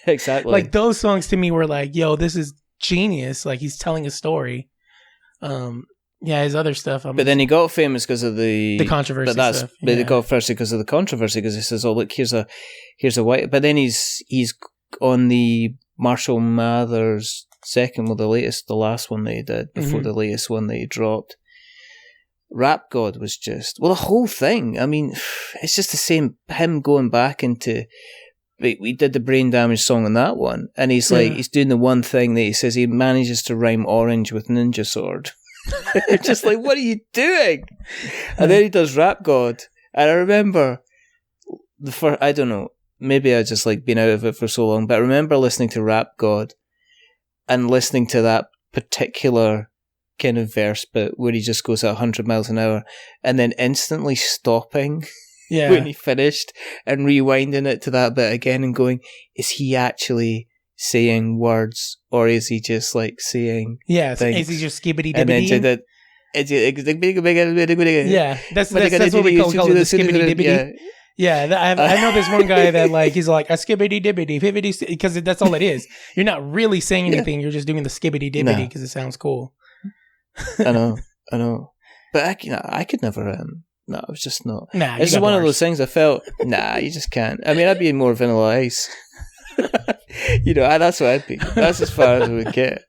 Exactly. Like those songs to me were like, yo, this is genius. Like he's telling a story. His other stuff. But then he got famous because of the controversy stuff. But he got first because of the controversy, because he says, "Oh, look, here's a white." But then he's on the Marshall Mathers second, well, the last one they did before the latest one they dropped. Rap God was just, well, the whole thing. I mean, it's just the same. Him going back into. We did the brain damage song on that one, and he's like, he's doing the one thing that he says he manages to rhyme orange with ninja sword. Just like, what are you doing? And then he does Rap God, and I remember I don't know, maybe I just like been out of it for so long, but I remember listening to Rap God and listening to that particular kind of verse bit where he just goes at 100 miles an hour and then instantly stopping when he finished and rewinding it to that bit again and going, is he actually saying words, or is he just like saying things? Is he just skibbity and then dibbity? That's what we call it, the skibbity dibbity. I know this one guy that like, he's like a skibbity dibbity, because that's all it is. You're not really saying anything, you're just doing the skibbity dibbity because it sounds cool. I know. But I could never, no, it was just not. Nah, it's just one of those things I felt, you just can't. I mean, I'd be more Vanilla Ice. That's what I'd be. That's as far as we would get.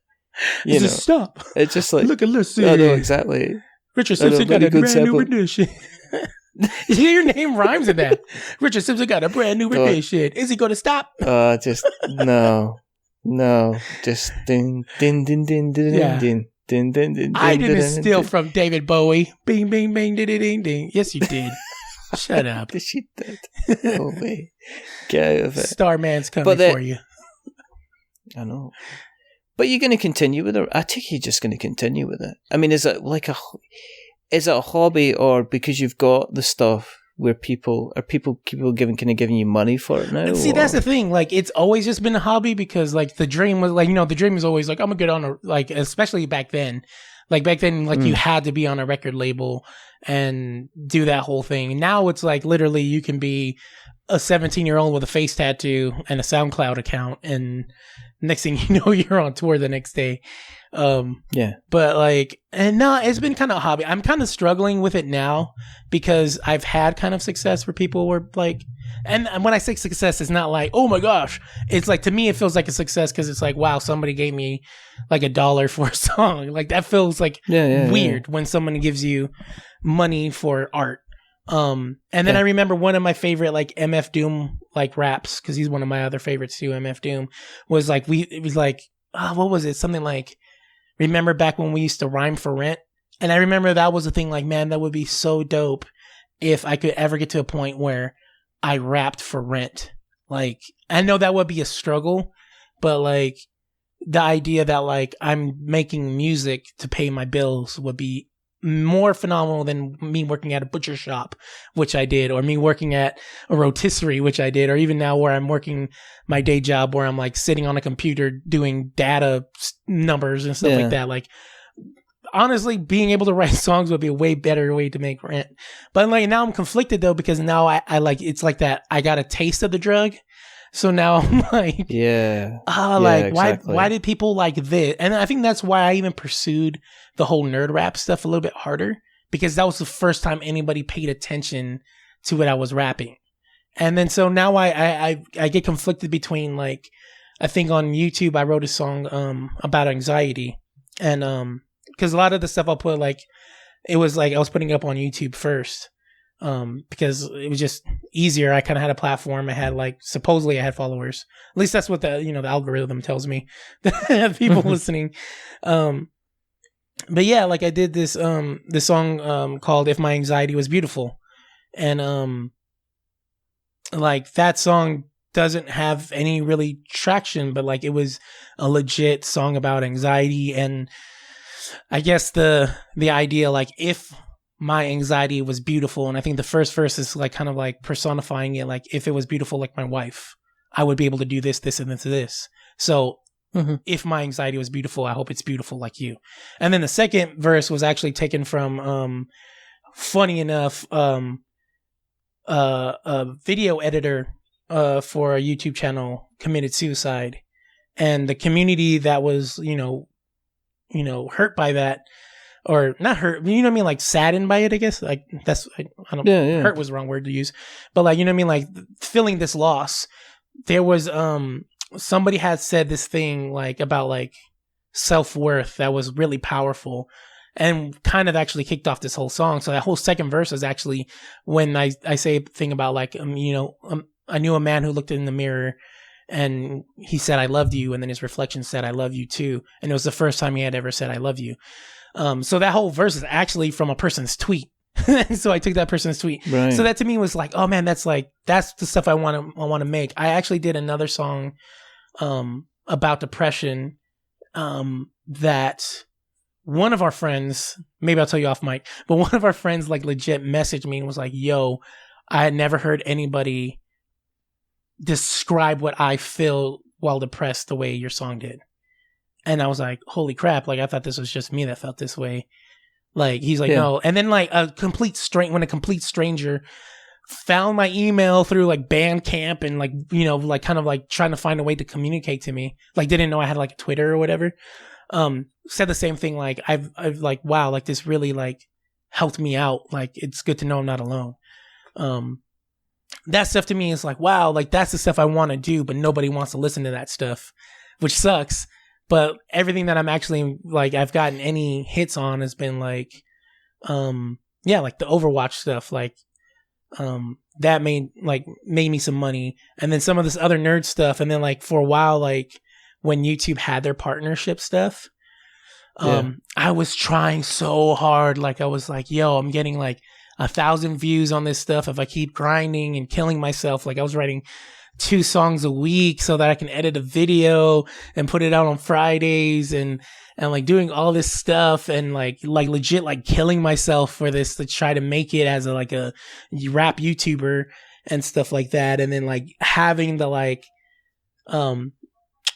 Just stop. It's just like, look at listen. I know exactly. Richard Simpson got a brand new rendition. Your name rhymes in that. Richard Simpson got a brand new rendition. Is he going to stop? Just no. Just din din din din din din. Din, din, din, I din, didn't din, steal din. from David Bowie. Bing, bing, bing, ding, ding, ding. Yes, you did. Shut up. She did. Oh, wait. Get out of it. Starman's coming for you. I know. But you're going to continue with it? I think you're just going to continue with it. I mean, is it a hobby, or because you've got the stuff where people giving you money for it now? See, that's the thing. Like, it's always just been a hobby, because like the dream was like, the dream is always like, I'm gonna get on especially back then. Like back then, you had to be on a record label and do that whole thing. Now it's like literally you can be a 17-year-old with a face tattoo and a SoundCloud account, and next thing you know, you're on tour the next day. But like, and no, it's been kind of a hobby. I'm kind of struggling with it now because I've had kind of success where people were like, and when I say success, it's not like, oh my gosh. It's like, to me, it feels like a success because it's like, wow, somebody gave me like $1 for a song. Like that feels like weird when someone gives you money for art. And then I remember one of my favorite like MF Doom like raps, because he's one of my other favorites too. MF Doom was like, it was like, what was it? Something like, remember back when we used to rhyme for rent? And I remember that was the thing, like, man, that would be so dope if I could ever get to a point where I rapped for rent. Like, I know that would be a struggle, but like the idea that like I'm making music to pay my bills would be more phenomenal than me working at a butcher shop, which I did, or me working at a rotisserie, which I did, or even now where I'm working my day job where I'm like sitting on a computer doing data numbers and stuff like that. Like, honestly, being able to write songs would be a way better way to make rent. But like now I'm conflicted though, because now I like, it's like that I got a taste of the drug. So now I'm like, why did people like this? And I think that's why I even pursued the whole nerd rap stuff a little bit harder, because that was the first time anybody paid attention to what I was rapping. And then so now I get conflicted between, like, I think on YouTube I wrote a song about anxiety, and because a lot of the stuff I'll put, like, it was like I was putting it up on YouTube first. Because it was just easier. I kind of had a platform. I had like, supposedly I had followers. At least that's what the algorithm tells me that I have people listening. But yeah, like I did this song called If My Anxiety Was Beautiful. And like that song doesn't have any really traction, but like it was a legit song about anxiety. And I guess the idea, like, if my anxiety was beautiful, and I think the first verse is like kind of like personifying it, like, if it was beautiful like my wife, I would be able to do this, this, and this. So if my anxiety was beautiful, I hope it's beautiful like you. And then the second verse was actually taken from, funny enough, a video editor for a YouTube channel committed suicide, and the community that was, you know, hurt by that. Or not hurt, you know what I mean? Like saddened by it, I guess. Like that's, I don't, hurt was the wrong word to use. But like, you know what I mean? Like feeling this loss. There was, somebody had said this thing like about like self-worth that was really powerful and kind of actually kicked off this whole song. So that whole second verse is actually when I say a thing about like, I knew a man who looked in the mirror and he said, I loved you. And then his reflection said, I love you too. And it was the first time he had ever said, I love you. So that whole verse is actually from a person's tweet. So I took that person's tweet. Right. So that to me was like, oh man, that's the stuff I want to make. I actually did another song, about depression, that one of our friends, maybe I'll tell you off mic, but one of our friends like legit messaged me and was like, yo, I had never heard anybody describe what I feel while depressed the way your song did. And I was like, holy crap. Like, I thought this was just me that felt this way. Like, he's like, no. And then like when a complete stranger found my email through like Bandcamp and like, you know, like kind of like trying to find a way to communicate to me, like didn't know I had like a Twitter or whatever, said the same thing. Like, I've like, wow, like this really like helped me out. Like, it's good to know I'm not alone. That stuff to me is like, wow, like that's the stuff I want to do, but nobody wants to listen to that stuff, which sucks. But everything that I'm actually like, I've gotten any hits on has been like, like the Overwatch stuff, like, that made me some money. And then some of this other nerd stuff. And then like for a while, like when YouTube had their partnership stuff, I was trying so hard. Like I was like, yo, I'm getting like 1,000 views on this stuff if I keep grinding and killing myself. Like I was writing 2 songs a week so that I can edit a video and put it out on Fridays and like doing all this stuff and like legit like killing myself for this to try to make it as a rap YouTuber and stuff like that. And then like having the like,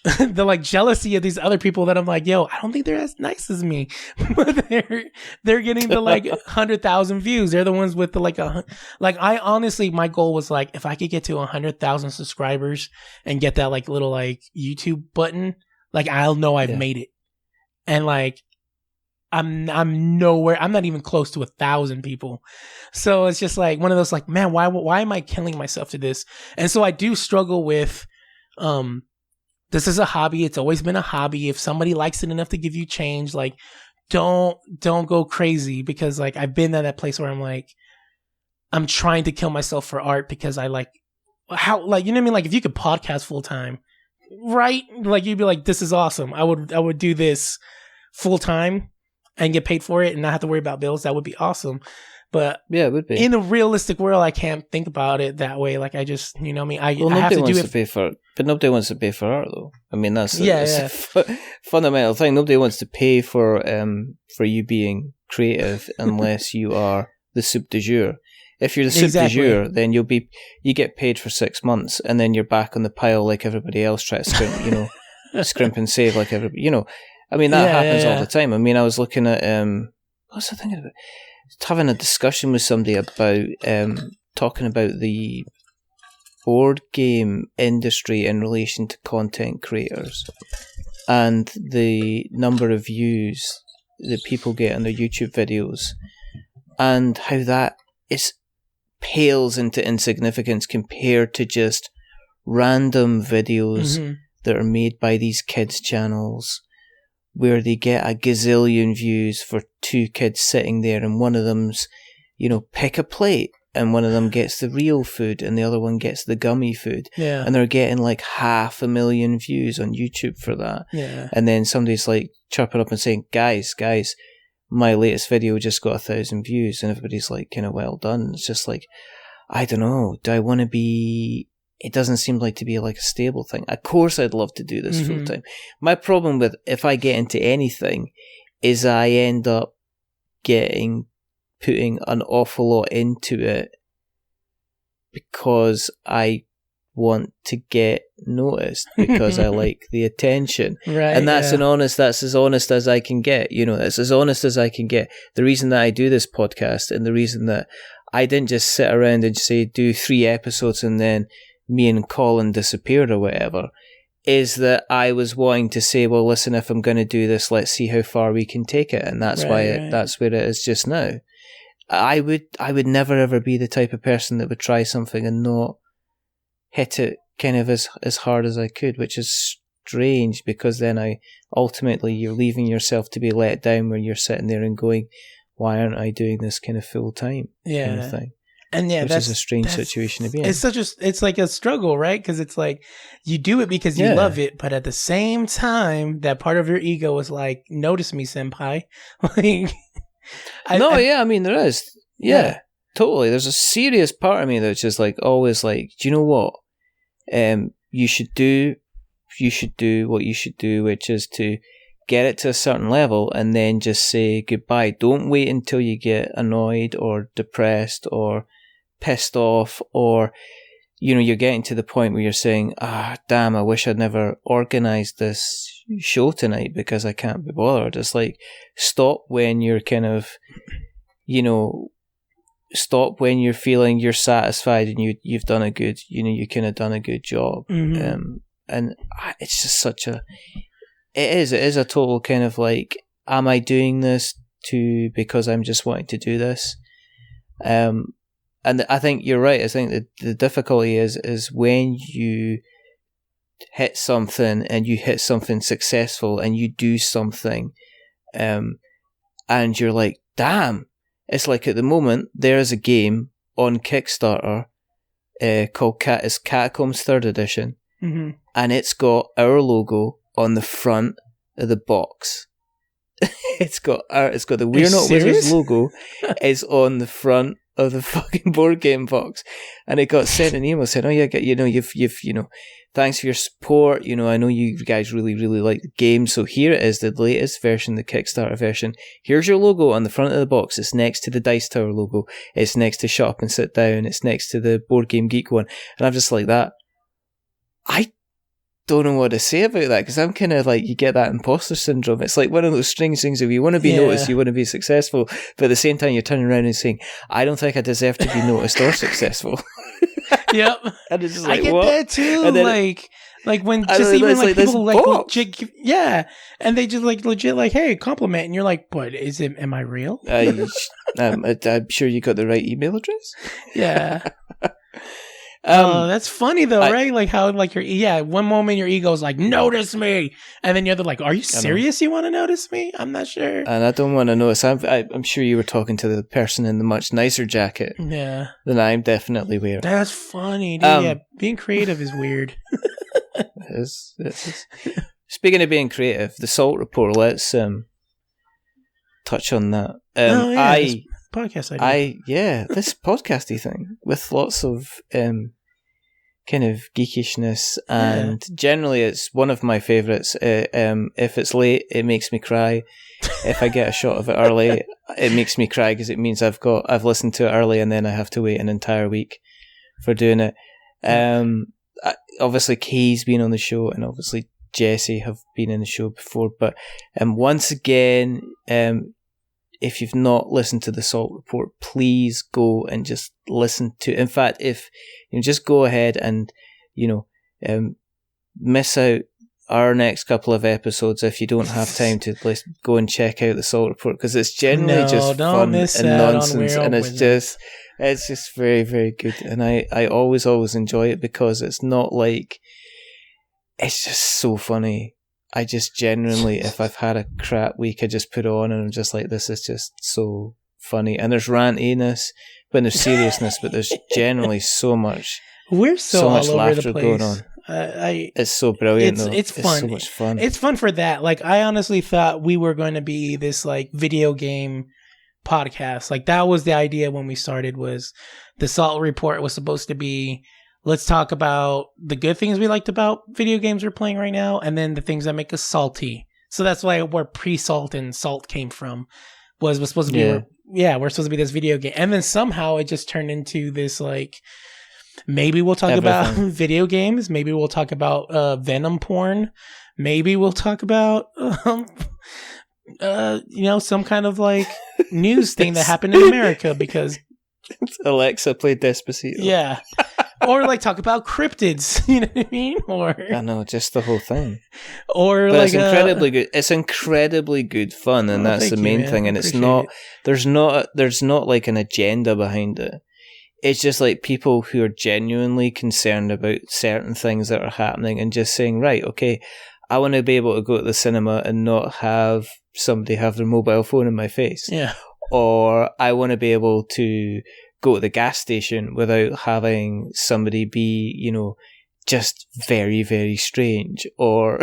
the like jealousy of these other people that I'm like, yo, I don't think they're as nice as me, but they're getting the like 100,000 views. They're the ones with the like I honestly, my goal was like, if I could get to 100,000 subscribers and get that like little like YouTube button, like I'll know I've made it. And like, I'm nowhere. I'm not even close to 1,000 people. So it's just like one of those like, man, why am I killing myself to this? And so I do struggle with, this is a hobby. It's always been a hobby. If somebody likes it enough to give you change, like don't go crazy, because like I've been at that place where I'm like, I'm trying to kill myself for art because I like how, like, you know what I mean? Like if you could podcast full time, right? Like you'd be like, this is awesome. I would do this full time and get paid for it and not have to worry about bills. That would be awesome. But yeah, it would be. In a realistic world, I can't think about it that way. Like I just, you know what I mean? I have to do it. But nobody wants to pay for art, though. I mean, that's a fundamental thing. Nobody wants to pay for you being creative unless you are the soup du jour. If you're the soup du jour, then you get paid for 6 months, and then you're back on the pile like everybody else, trying to scrimp and save like everybody. You know, I mean that happens all the time. I mean, I was looking at what was I thinking about? Having a discussion with somebody about talking about the board game industry in relation to content creators and the number of views that people get on their YouTube videos, and how that pales into insignificance compared to just random videos that are made by these kids' channels, where they get a gazillion views for 2 kids sitting there, and one of them's, pick a plate, and one of them gets the real food and the other one gets the gummy food. Yeah. And they're getting like 500,000 views on YouTube for that. Yeah. And then somebody's like chirping up and saying, guys, my latest video just got 1,000 views, and everybody's like, well done. It's just like, I don't know. Do I want to be... It doesn't seem like to be like a stable thing. Of course I'd love to do this full time. My problem with if I get into anything is I end up putting an awful lot into it because I want to get noticed, because I like the attention. Right. And that's that's as honest as I can get. That's as honest as I can get. The reason that I do this podcast, and the reason that I didn't just sit around and say do 3 episodes and then me and Colin disappeared or whatever, is that I was wanting to say, well, listen, if I'm going to do this, let's see how far we can take it. And that's that's where it is just now. I would never ever be the type of person that would try something and not hit it kind of as hard as I could, which is strange, because then ultimately you're leaving yourself to be let down when you're sitting there and going, why aren't I doing this kind of full time kind of thing? And which is a strange situation to be in. It's like a struggle, right? Because it's like you do it because you love it, but at the same time, that part of your ego is like, "Notice me, senpai." I mean, there is, totally. There's a serious part of me that's just like always like, do you know what? You should do what you should do, which is to get it to a certain level and then just say goodbye. Don't wait until you get annoyed or depressed or pissed off, or you're getting to the point where you're saying, damn, I wish I'd never organized this show tonight because I can't be bothered. It's like, stop when you're kind of, stop when you're feeling you're satisfied and you've done a good, you kind of done a good job. And it's just it is a total kind of like, am I doing this because I'm just wanting to do this? And I think you're right. I think that the difficulty is when you hit something and you hit something successful and you do something, and you're like, damn. It's like at the moment, there is a game on Kickstarter called Catacombs 3rd Edition, and it's got our logo on the front of the box. It's got the We're Not Wizards logo is on the front of the fucking board game box, and it got sent an email saying, "Oh yeah, you've thanks for your support. I know you guys really really like the game. So here it is, the latest version, the Kickstarter version. Here's your logo on the front of the box. It's next to the Dice Tower logo. It's next to Shut Up and Sit Down. It's next to the Board Game Geek one." And I'm just like that. don't know what to say about that, because I'm kind of like, you get that imposter syndrome. It's like one of those strange things. If you want to be noticed, you want to be successful, but at the same time you're turning around and saying, I don't think I deserve to be noticed or successful. Yep. And it's just like, I get what? that too. And then like when just even like people like legit, and they just like legit like, hey, compliment, and you're like, but am I real? I'm sure you got the right email address. Yeah. That's funny though, right? Like how like one moment your ego's like, notice me, and then the other like, are you serious? You want to notice me? I'm not sure. And I don't want to notice. I'm sure you were talking to the person in the much nicer jacket than I'm definitely wearing. That's funny, dude. Being creative is weird. It is. Speaking of being creative, the Salt Report, let's touch on that. This podcast idea. This podcasty thing with lots of kind of geekishness, and generally it's one of my favourites. If it's late, it makes me cry. If I get a shot of it early, it makes me cry because it means I've listened to it early and then I have to wait an entire week for doing it. Obviously Kay's been on the show, and obviously Jesse have been in the show before, but once again, if you've not listened to the Salt Report, please go and just listen to. In fact, if just go ahead and miss out our next couple of episodes if you don't have time to go and check out the Salt Report, because it's generally just fun and nonsense, and it's just very, very good. And I always enjoy it because it's not like, it's just so funny. I just genuinely, if I've had a crap week, I just put it on and I'm just like, this is just so funny. And there's rantiness, but there's seriousness, but there's generally so much. We're so much all over laughter the place. Going on. It's so brilliant. It's fun. So much fun. It's fun for that. Like, I honestly thought we were going to be this like video game podcast. Like, that was the idea when we started. Was the Salt Report was supposed to be, let's talk about the good things we liked about video games we're playing right now, and then the things that make us salty. So that's why where pre-salt and salt came from. Was supposed to be we're supposed to be this video game, and then somehow it just turned into this like, maybe we'll talk about video games, maybe we'll talk about Venom porn, maybe we'll talk about some kind of like news thing that happened in America because Alexa played Despacito. Yeah. Or like talk about cryptids, you know what I mean? Or I know, just the whole thing. Or but like it's incredibly good. It's incredibly good fun, and that's the main thing. And it's not. There's not like an agenda behind it. It's just like people who are genuinely concerned about certain things that are happening, and just saying, right, okay, I want to be able to go to the cinema and not have somebody have their mobile phone in my face. Yeah. Or I want to be able to go to the gas station without having somebody be, just very, very strange, or,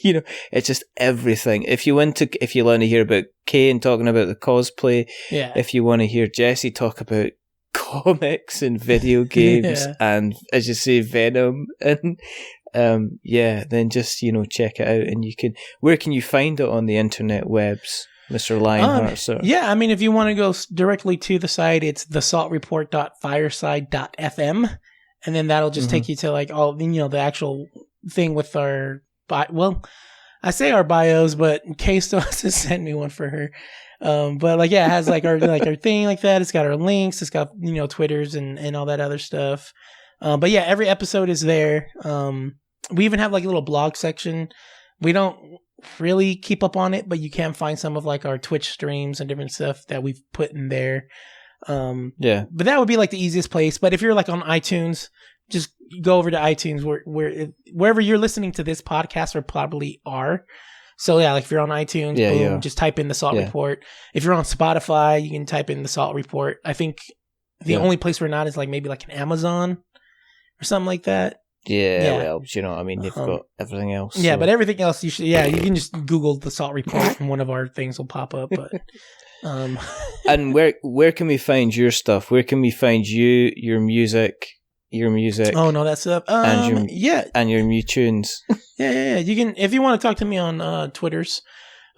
it's just everything. If you want to hear about Kane talking about the cosplay, if you want to hear Jesse talk about comics and video games, and as you say, Venom, and then just, check it out. And where can you find it on the internet webs? Mr. LionHeart, sir. Yeah, I mean, if you want to go directly to the site, it's thesaltreport.fireside.fm, and then that'll just take you to like all the actual thing with our I say our bios, but Kay still has to send me one for her. But like, it has like our thing like that. It's got our links. It's got Twitters and all that other stuff. But yeah, every episode is there. We even have like a little blog section. We don't really keep up on it, but you can find some of like our Twitch streams and different stuff that we've put in there. But that would be like the easiest place. But if you're like on iTunes, just go over to iTunes wherever you're listening to this podcast, or probably are. So yeah, like if you're on iTunes, just type in the Salt Report. If you're on Spotify, you can type in the Salt Report. I think the only place we're not is like maybe like an Amazon or something like that. Well, they've got everything else. Yeah, but everything else, you can just Google the Salt Report and one of our things will pop up. But and where can we find your stuff? Where can we find your music? Oh no, that's up. And your new tunes. Yeah. You can, if you want to talk to me on Twitters,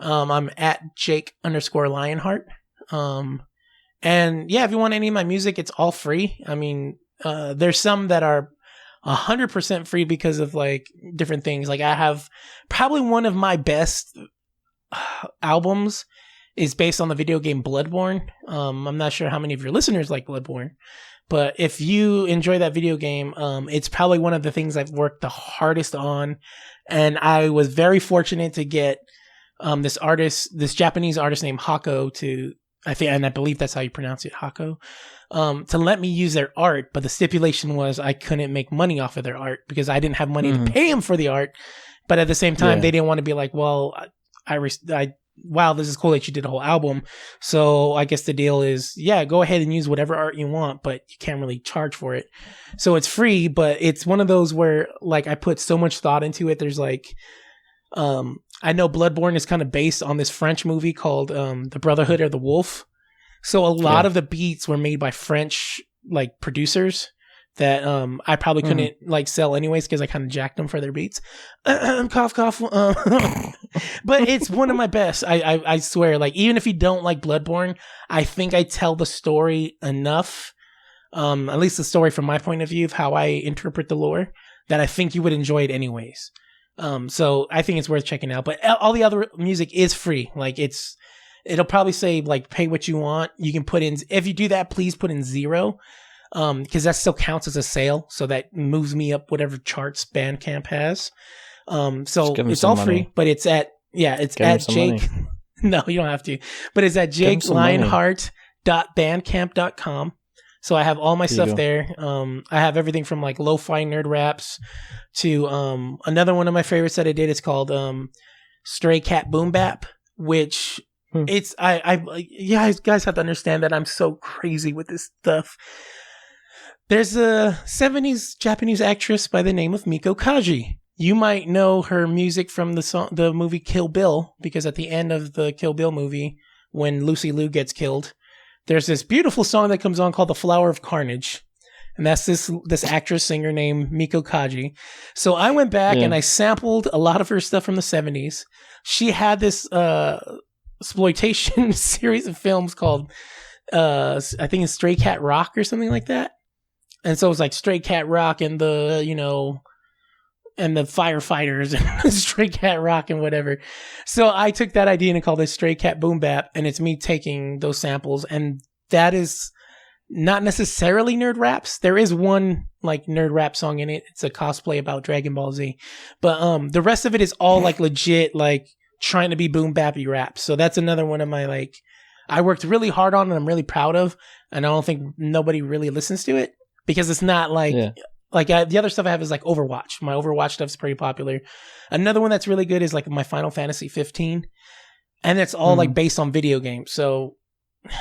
I'm at Jake_LionHeart. And if you want any of my music, it's all free. I mean, there's some that are 100% free because of like different things. Like I have probably one of my best albums is based on the video game Bloodborne. I'm not sure how many of your listeners like Bloodborne, but if you enjoy that video game, it's probably one of the things I've worked the hardest on. And I was very fortunate to get this Japanese artist named Hako I believe that's how you pronounce it, Hako, to let me use their art. But the stipulation was I couldn't make money off of their art because I didn't have money to pay him for the art. But at the same time, they didn't want to be like, well, wow, this is cool that you did a whole album. So I guess the deal is, yeah, go ahead and use whatever art you want, but you can't really charge for it. So it's free, but it's one of those where like I put so much thought into it. There's like, I know Bloodborne is kind of based on this French movie called The Brotherhood of the Wolf. So a lot of the beats were made by French like producers that I probably couldn't like sell anyways because I kind of jacked them for their beats. Cough, cough. But it's one of my best. I swear. Like even if you don't like Bloodborne, I think I tell the story enough, at least the story from my point of view of how I interpret the lore, that I think you would enjoy it anyways. So I think it's worth checking out. But all the other music is free. Like it'll probably say like pay what you want. You can put in, if you do that, please put in 0. Because that still counts as a sale, so that moves me up whatever charts Bandcamp has. So it's all free, but it's at Jake. No, you don't have to. But it's at JakeLionHeart.bandcamp.com. So I have all my stuff there. I have everything from like lo-fi nerd raps to another one of my favorites that I did. It's called Stray Cat Boom Bap, which it's you guys have to understand that I'm so crazy with this stuff. There's a 70s Japanese actress by the name of Miko Kaji. You might know her music from the movie Kill Bill, because at the end of the Kill Bill movie, when Lucy Liu gets killed, there's this beautiful song that comes on called The Flower of Carnage. And that's this actress singer named Miko Kaji. So I went back and I sampled a lot of her stuff from the 70s. She had this exploitation series of films called, I think it's Stray Cat Rock or something like that. And so it was like Stray Cat Rock and the firefighters and Stray Cat Rock and whatever. So I took that idea and called it Stray Cat Boom Bap, and it's me taking those samples. And that is not necessarily nerd raps. There is one like nerd rap song in it. It's a cosplay about Dragon Ball Z. But the rest of it is all like legit, like trying to be boom bappy rap. So that's another one of my like, I worked really hard on and I'm really proud of. And I don't think nobody really listens to it. Because it's not like, the other stuff I have is like Overwatch. My Overwatch stuff's pretty popular. Another one that's really good is like my Final Fantasy 15. And it's all like based on video games. So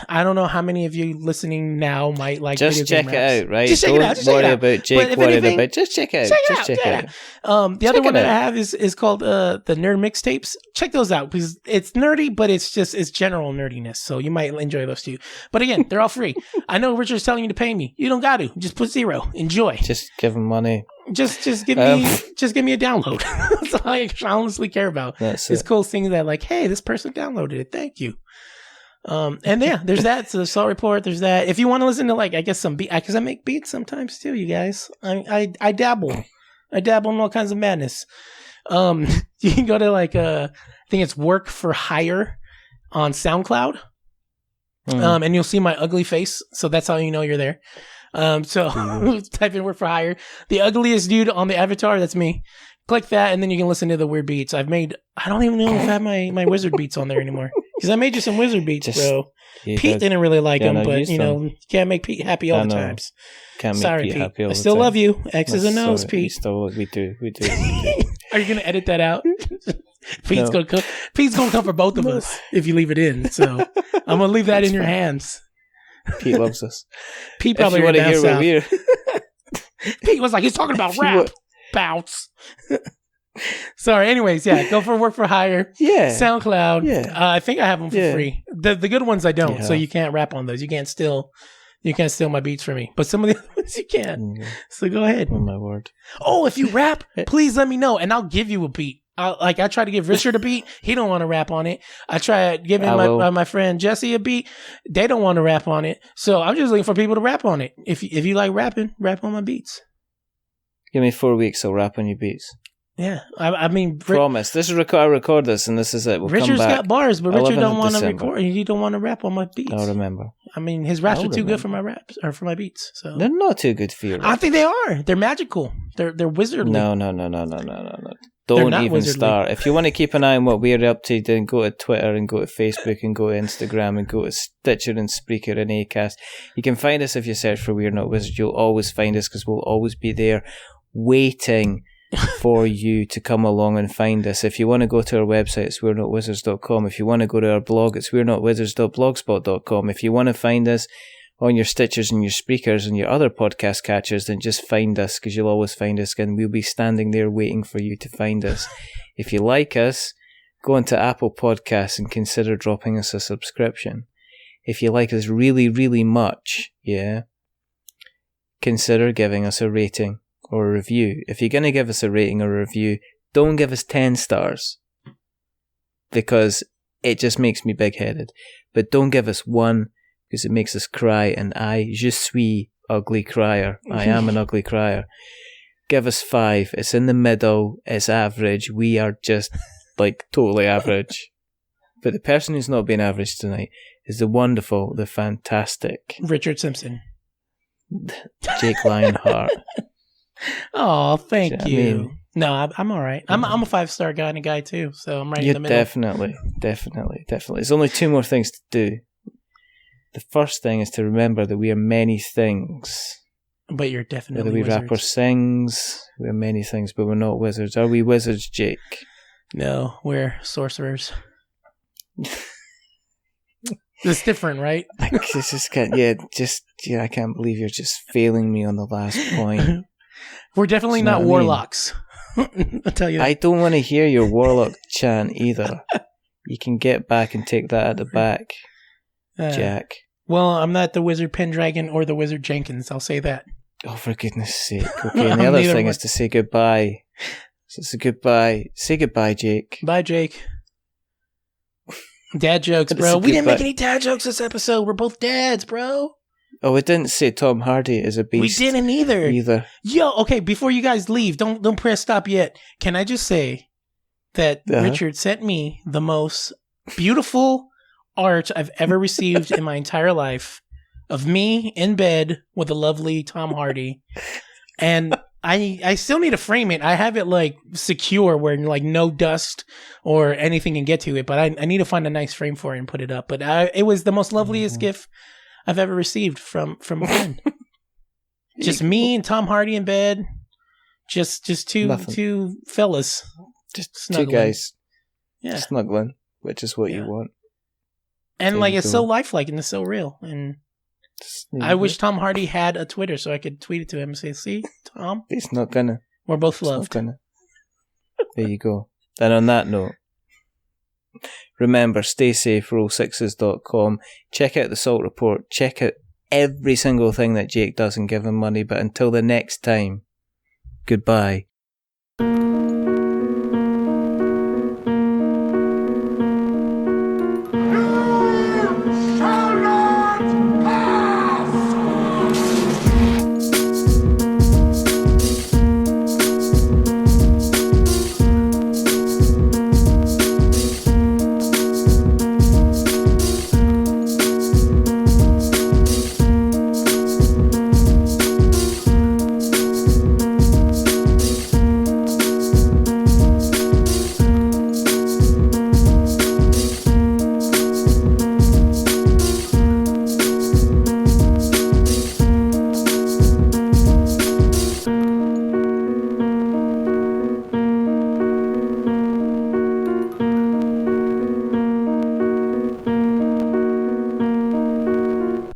I don't know how many of you listening now might like just video game check it out, right? Just check it out. Just worry check it out. about Jake worrying about. Just check it out. Just check it out. The other one that I have is called the Nerd Mixtapes. Check those out because it's nerdy, but it's general nerdiness. So you might enjoy those too. But again, they're all free. I know Richard's telling you to pay me. You don't got to. Just put 0. Enjoy. Just give him money. Just give me a download. That's all I honestly care about. It's cool seeing that like, hey, this person downloaded it. Thank you. And yeah, there's that. So the Salt Report, there's that. If you want to listen to like, I guess some beat, because I make beats sometimes too, you guys. I dabble. I dabble in all kinds of madness. You can go to like, I think it's Work for Hire on SoundCloud. And you'll see my ugly face. So that's how you know you're there. So type in Work for Hire. The ugliest dude on the avatar, that's me. Click that, and then you can listen to the weird beats. I don't even know if I have my wizard beats on there anymore. Because I made you some wizard beats, bro. Pete didn't really like them, but you can't make Pete happy all the times. Sorry, Pete. Happy all I still love you. X's and O's, Pete. We do. Are you gonna edit that out? Pete's gonna come for both of us if you leave it in. So I'm gonna leave that in your hands. Pete loves us. Pete probably want to hear what we're. Pete was like, he's talking about rap. Bounce. Sorry. Anyways, go for Work for Hire. Yeah. SoundCloud. Yeah. I think I have them for free. The good ones I don't, so you can't rap on those. You can't steal my beats from me. But some of the other ones you can. So go ahead. Oh my word. Oh, if you rap, please let me know, and I'll give you a beat. I try to give Richard a beat. He don't want to rap on it. I try giving my friend Jesse a beat. They don't want to rap on it. So I'm just looking for people to rap on it. If you like rapping, rap on my beats. Give me 4 weeks, I'll rap on your beats. Yeah, I mean, promise. This is I record this, and this is it. We'll Richard's come back. got bars, but Richard don't want to December. record. You don't want to rap on my beats. I'll remember. I mean, his raps are too good for my raps or for my beats. So they're not too good for you. I think they are. They're magical. They're wizardly. No. Don't even wizardly. Start. If you want to keep an eye on what we're up to, then go to Twitter and go to Facebook and go to Instagram and go to Stitcher and Spreaker and Acast. You can find us if you search for We're Not Wizards. You'll always find us because we'll always be there waiting for you to come along and find us. If you want to go to our website, it's we'renotwizards.com. If you want to go to our blog, it's we'renotwizards.blogspot.com. If you want to find us on your Stitchers and your Spreakers and your other podcast catchers, then just find us, because you'll always find us, and we'll be standing there waiting for you to find us. If you like us, go onto Apple Podcasts and consider dropping us a subscription. If you like us really, really much, consider giving us a rating or a review. If you're going to give us a rating or a review, don't give us 10 stars, because it just makes me big-headed. But don't give us 1, because it makes us cry, and je suis ugly crier. I am an ugly crier. Give us 5. It's in the middle. It's average. We are just like totally average. But the person who's not been average tonight is the wonderful, the fantastic Richard Simpson. Jake LionHeart. Oh, thank you. I mean, no, I'm all right. I'm a 5-star kind of guy too, so I'm right in the middle. Definitely. There's only 2 more things to do. The first thing is to remember that we are many things. But you're definitely whether we wizards. rap or sings, we are many things, but we're not wizards. Are we wizards, Jake? No, we're sorcerers. It's different, right? I can't believe you're just failing me on the last point. We're definitely not warlocks. I'll tell you that. I don't want to hear your warlock chant either. You can get back and take that at the back, Jack. Well, I'm not the wizard Pendragon or the wizard Jenkins. I'll say that. Oh, for goodness sake. Okay, and the other thing is to say goodbye. So it's a goodbye. Say goodbye, Jake. Bye, Jake. Dad jokes, bro. We didn't make any dad jokes this episode. We're both dads, bro. Oh, we didn't say Tom Hardy is a beast. We didn't either. Yo, okay, before you guys leave, don't press stop yet. Can I just say that Richard sent me the most beautiful art I've ever received in my entire life of me in bed with a lovely Tom Hardy. And I still need to frame it. I have it like secure where like no dust or anything can get to it, but I need to find a nice frame for it and put it up. But it was the most loveliest gift I've ever received from a friend. Just me and Tom Hardy in bed. Just two fellas. Just snuggling. 2 guys. Yeah. Snuggling, which is what you want. And like it's so lifelike and it's so real. And I wish Tom Hardy had a Twitter so I could tweet it to him and say, "See, Tom, he's not gonna. We're both loved." There you go. And on that note, remember, stay safe, roll6s.com. Check out the Salt Report. Check out every single thing that Jake does and give him money. But until the next time, goodbye.